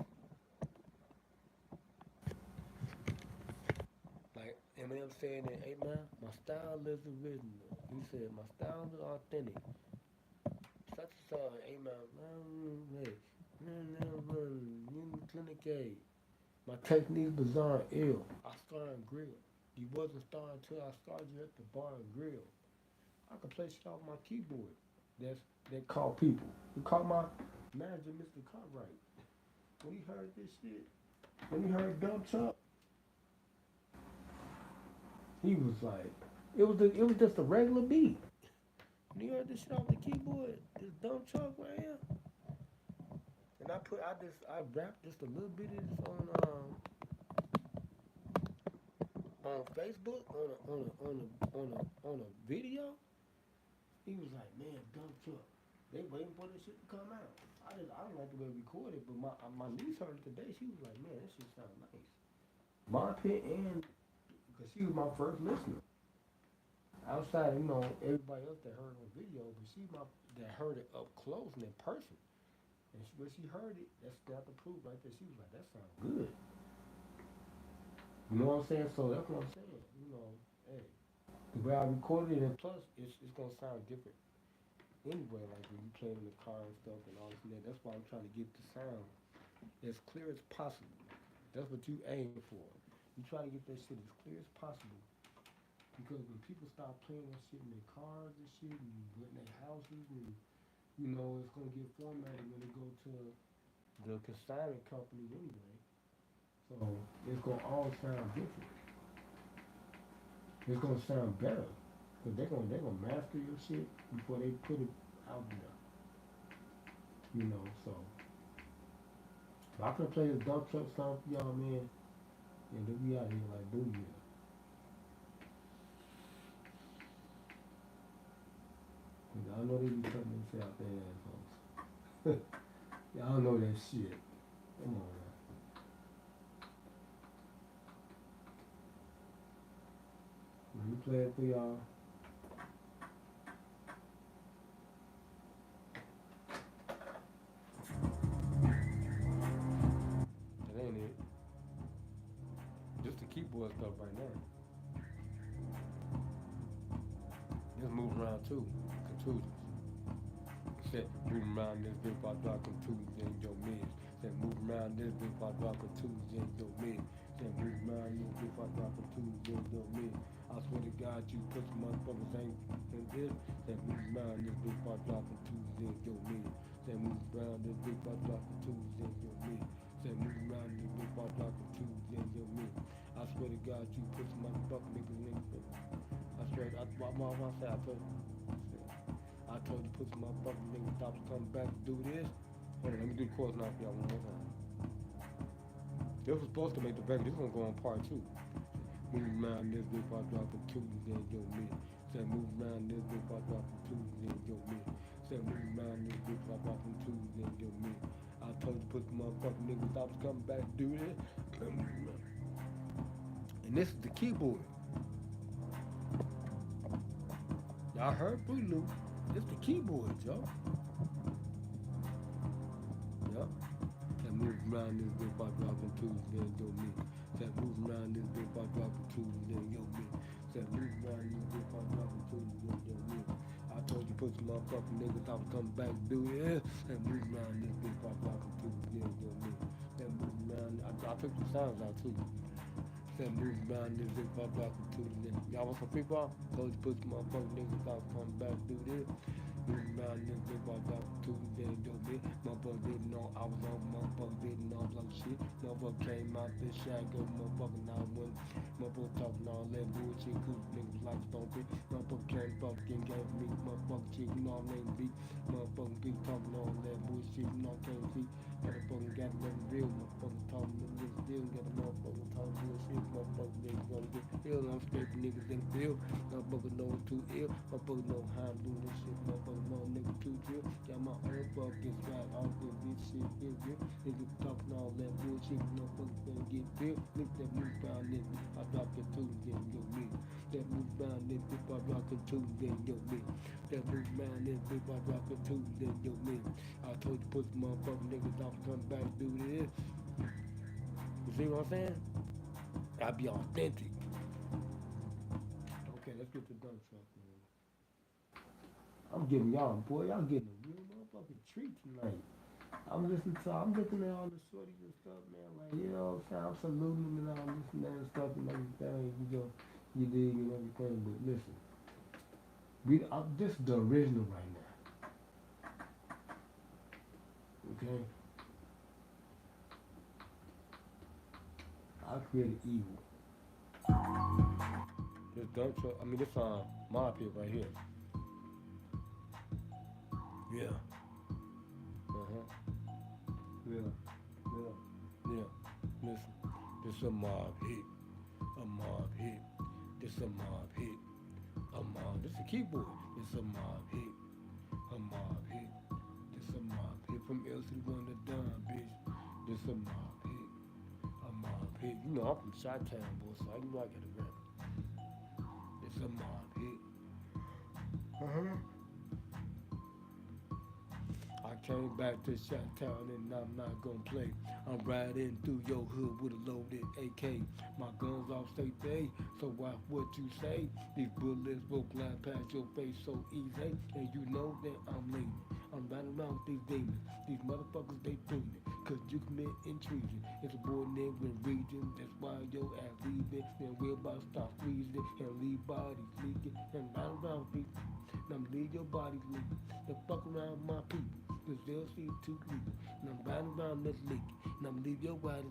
Like Eminem saying in 8 Man, my style is original. He said, my style is authentic. Such a song, 8 Man, hey, Clinic A. My technique's bizarre and ill. I star and grill. You wasn't starring until I started you at the bar and grill. I can play shit off my keyboard. That's that call people. He called my manager, Mr. Cartwright. When he heard this shit, when he heard Dump Truck, he was like, it was just a regular beat. When he heard this shit off the keyboard, this Dump Truck right here, and I rapped just a little bit of this on Facebook on a video. He was like, man, Dump Truck. They waiting for this shit to come out. I don't like the way it recorded, but my niece heard it today. She was like, man, that shit sound nice. My pit and because she was my first listener. Outside, everybody else that heard it on video, but she my that heard it up close and in person. And when she heard it, that's got the proof right there. She was like, that sounds good. You know what I'm saying? So that's what I'm saying. Hey, the way I recorded it, and plus, it's gonna sound different anyway. Like when you play it in the car and stuff and all this and that. That's why I'm trying to get the sound as clear as possible. That's what you aim for. You try to get that shit as clear as possible. Because when people start playing that shit in their cars and shit and in their houses and it's gonna get formatted when they go to the consignment company anyway. So it's gonna all sound different. It's gonna sound better. Cause they're gonna master your shit before they put it out there. So if I can play the dump truck song for y'all, man, and then we out here like booyah. Y'all know they be cutting themselves out their assholes. Y'all know that shit. Come on now. Let me play it for y'all. That ain't it. Just the keyboard stuff right now. Just move around too. Contusions. Said move around this bitch while drop contusions in your mid. Said move around this bitch while drop contusions in your mid. Said move around this bitch while drop contusions in your mid. I swear to God, you pussy motherfuckers ain't in this. Said move around this bitch while drop contusions in your mid. Said move around this bitch while drop contusions in your mid. Said move around this bitch while drop contusions in your mid. I swear to God, you pussy motherfucker niggas. I swear, I said, I told you put some motherfucking niggas stop coming back to do this. Hold on, let me do the chorus now for y'all one more time. This was supposed to make the record. This gonna go on part two. Move around this bitch while dropping twos in your mid. Said move around this bitch while dropping twos in your mid. Said move around this bitch while dropping twos in your mid. I told you put some motherfucking niggas stop coming back to do this. And this is the keyboard. Y'all heard Fruityloop. This the keyboard, y'all. Yup. That moves around this bitch by dropping twos, then yo me. That moves around this bitch by dropping twos, then yo me. That moves around this bitch by dropping twos, then yo me. I told you put some motherfucking niggas I was coming back to do it. That moves around this bitch by dropping twos, then yo me. That moves around. I took the sounds out too. That moves around this bitch by dropping twos, then y'all want some free ball? Told you put some motherfucking niggas I was coming back to do this. Moving around this bitch by dropping twos, then yo me. Motherfucker didn't know I was on, motherfucker didn't know blow shit. Motherfucker came out this shag, go motherfucking out when motherfucker talking all that bullshit, cool niggas like stomping. Motherfucker came fucking gave me, motherfucker chick, you know I'm named B. Motherfucking be talking all that bullshit, you know I can't see. Motherfucker got nothing real, motherfucker talking them niggas still got a motherfucker talking bullshit, motherfucker niggas gonna get ill. I'm scraping niggas in the field, motherfucker know it's too ill, motherfucker know how I'm doing this shit, motherfucker know nigga too drill. Got my own fucking swag, all this shit is real. Niggas talking all that bullshit, motherfucker gonna get real. Niggas that move down this, I drop the two, then yo me. That move down this, if I drop the two, then yo me. That move down this, if I drop the two, then yo me. I told you put some motherfucking niggas off, come back and do this. You see what I'm saying? I be authentic. Okay, let's get the dunk truck, man. I'm giving y'all, boy, y'all getting a real motherfucking treat tonight. I'm looking at all the shorties and stuff, man. Like, you know what I'm saying? I'm saluting them and all this and that and stuff and everything. You dig and everything. But listen, this is the original right now. Okay? I created evil. This dump truck, this mob pit right here. Yeah. Uh-huh. Yeah. Yeah. Yeah. Listen, this a mob hit. A mob hit. This a mob hit. A mob. This a keyboard. This a mob hit. A mob hit. This a mob hit from LCDAONE to Don, bitch. This a mob hit. A mob hit. You know I'm from Chi-Town, boy, so I know I gotta rap. It's a mob hit. Uh-huh. I came back to Chi-Town and I'm not gonna play. I'm riding through your hood with a loaded AK. My guns off state day, so watch what you say. These bullets will glide past your face so easy, and you know that I'm leaning. I'm riding around with these demons. These motherfuckers, they fiending. Cause you commit intrusion. It's a boy named in region. That's why your ass leaving. Then we're about to stop squeezing and leave bodies leaking. And ride around people. Now I'm leave your bodies leaking. And fuck around my people. Cause they'll see too legal. And I'm riding around this leaking. And I'm leave your body.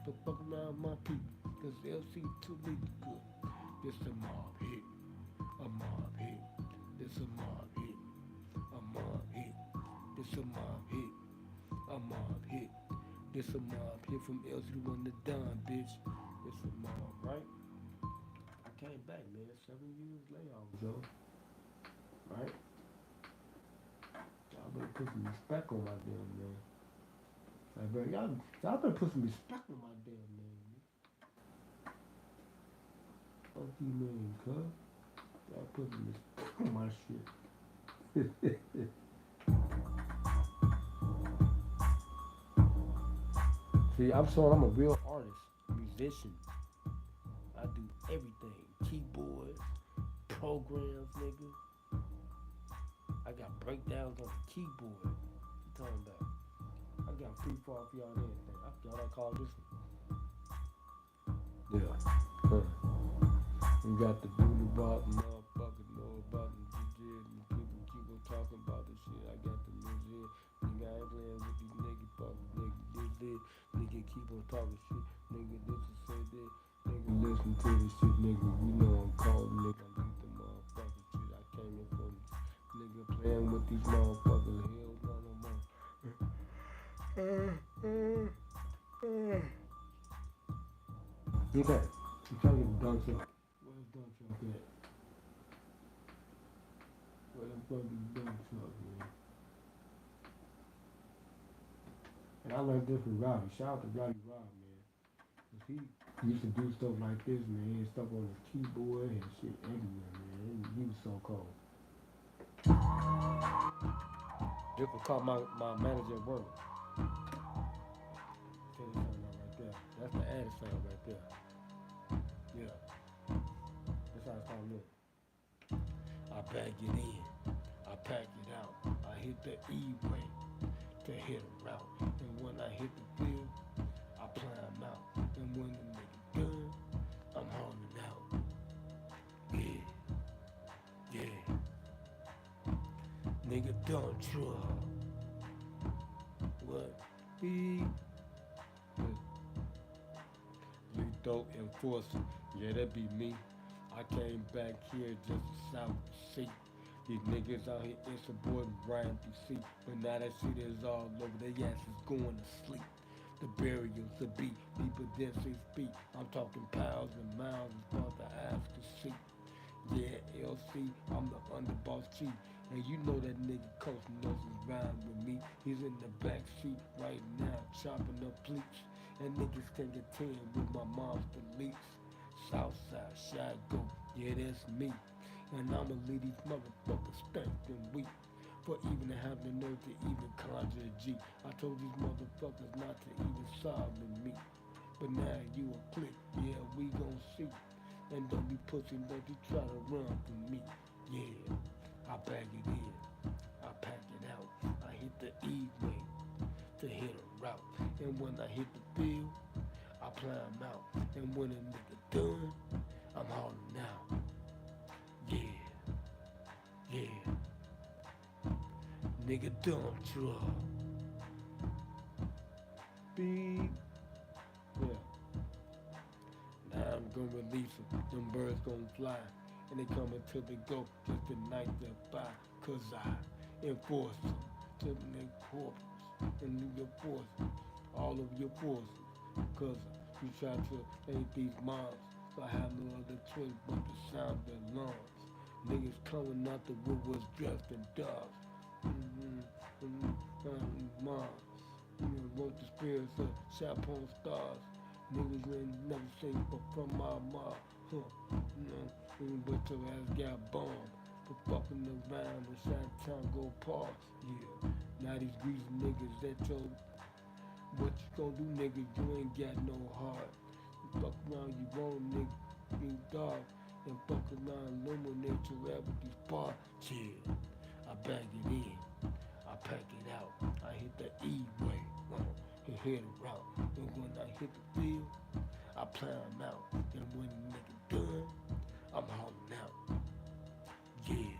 So fuck around my people. Cause they'll see too legal. Good. This a mob hit. A mob hit. This a mob hit. A mob hit. This a mob hit. A mob hit. This a mob hit from LCDAONE to Don, bitch. This a mob, right? I came back, man. 7 years later, yo. Right? Y'all better put some respect on my damn name. Like, bro, y'all better put some respect on my damn name. Fuck you, man, cuz. Y'all put some respect on my shit. See, I'm showing I'm a real artist, musician. I do everything. Keyboards, programs, nigga. I got breakdowns on the keyboard. What you talking about? I got free fall for y'all and everything. I forgot I called this one. Yeah. Huh. We got the booty bop, motherfuckers know about the jig. People keep on talking about this shit. I got the music. Nigga, I ain't playing with these niggas, fuckers, nigga. This. Nigga, keep on talking shit. Nigga, this is say this. Nigga, listen to this shit, nigga. You know I'm calling, nigga. I'm beat the motherfucking shit. I came in from nigga playing with these motherfuckers. Hell no more. Okay. I'm trying to get the dunk truck. Where's the dunk truck at? Where the fuck is the dunk truck, man? And I learned this from Robbie. Shout out to Robbie Rob, man. Cause He used to do stuff like this, man. He had stuff on his keyboard and shit everywhere, man. He was so cold. Just to call my manager at work. Tell you something right there. That's the added sound right there. Yeah, that's how it sound look. I bag it in. I pack it out. I hit the E-way to hit a route. And when I hit the field, I climb out. And when the nigga done, I'm hauling out. Yeah, yeah. Nigga dump truck. What? Beep. Lethal enforcer. Yeah, that be me. I came back here just to south the sea. These niggas out here insubordinate riding through sea. But now that shit is all over, their asses going to sleep. The burials, the beat, deeper than 6 feet. I'm talking pounds and miles as far as the eyes can see. Yeah, LC, I'm the underboss chief. And you know that nigga Coach knows is riding with me. He's in the back seat right now, chopping up pleats. And niggas can get 10 with my monster leaks. Southside, shy go, yeah, that's me. And I'ma leave these motherfuckers stank and weak. For even to have the nerve to even conjure a G. I told these motherfuckers not to even side with me. But now you a click, yeah, we gon' see. And don't be pussy, don't you try to run from me. Yeah, I bag it in, I pack it out. I hit the E-way to hit a route. And when I hit the field, I climb out. And when a nigga done, I'm hauling out. Yeah, yeah. Nigga dump truck. Beep. Yeah. Now I'm gonna release them. Them birds gonna fly. And they coming to the go just the night that by. Cause I enforce them to the corpus and new your forces. All of your forces. Cause you try to aid these mobs. So I have no other choice but to sound their alarms. Niggas coming out the woodworks dressed in dogs. Mobs. You know, wrote the spirits of Chaperon stars. Niggas ain't never seen but from my mob. Huh. You know, but your ass got bombed for fucking around and trying to go past. Yeah. Now these greasy niggas that told what you gonna do, nigga, you ain't got no heart. You fuck around, you wrong, nigga, you dark. And fuck around, illuminate your rap with these bars. Yeah. I bag it in, I pack it out. I hit the E-way, and hit a route. And when I hit the field, I climb out. And when the nigga done, I'm hauling out. Yeah,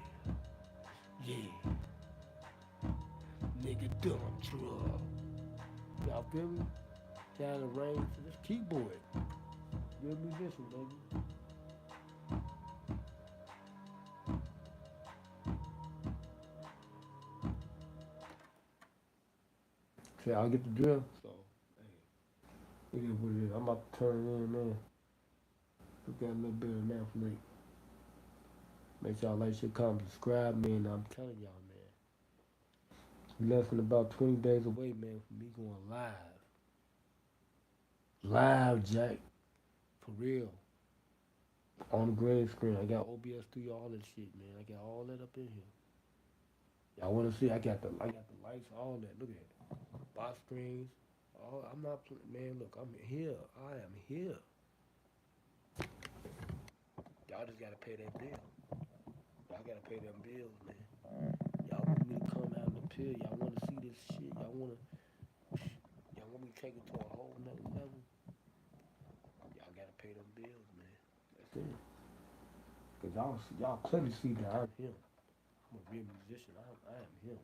yeah, nigga dump truck. Y'all feel me? Down the range to this keyboard. Real musician, baby. See, I'll get the drill. So, hey, it is what it is. I'm about to turn it in, man. Look at a little bit of Netflix. Make sure y'all like, share, comment, subscribe, man. I'm telling y'all, man. We less than about 20 days away, man, from me going live. Live, Jack. For real. On the green screen. I got OBS through all that shit, man. I got all that up in here. Y'all wanna see? I got the lights, all that. Look at it. Box screens. Oh, I'm not man, look, I'm here. I am here. Y'all just gotta pay that bill. Y'all gotta pay them bills, man. Y'all want me to come out in the pill. Y'all wanna see this shit. Y'all want me to take it to a whole nother level. Y'all gotta pay them bills, man. That's it. Cause y'all clearly see that I'm him. I'm a real musician. I am him.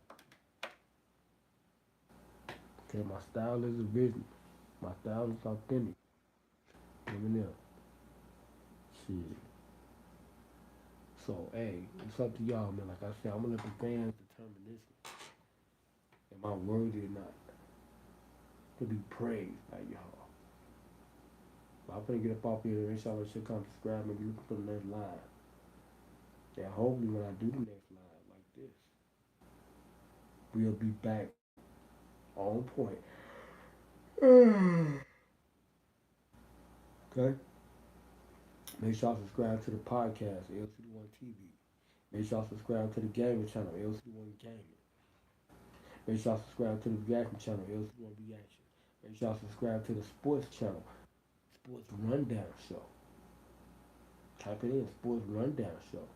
Okay, my style is original. My style is authentic. Even there. Shit. So, hey, it's up to y'all, man. Like I said, I'm gonna let the fans determine this. Am I worthy or not to be praised by y'all? But I'm gonna get up off here and inshallah should come subscribe and be looking for the next live. And hopefully when I do the next live like this, we'll be back on point. Okay? Make sure y'all subscribe to the podcast, LCD1 TV. Make sure y'all subscribe to the gaming channel, LCD1 Gaming. Make sure y'all subscribe to the reaction channel, LCD1 Reaction. Make sure y'all subscribe to the sports channel, Sports Rundown Show. Type it in, Sports Rundown Show.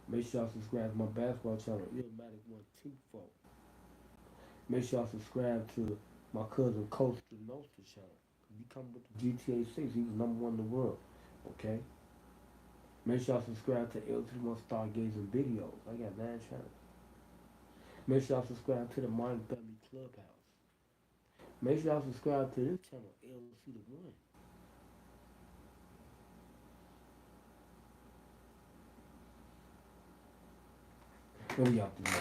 Make sure y'all subscribe to my basketball channel, Illmatic124. Make sure y'all subscribe to my cousin Costa Nostra channel. He come with the GTA 6. He was number one in the world. Okay? Make sure y'all subscribe to LT1 Stargazing videos. I got 9 channels. Make sure y'all subscribe to the Mind Family Clubhouse. Make sure y'all subscribe to this channel, LC the One. What y'all do?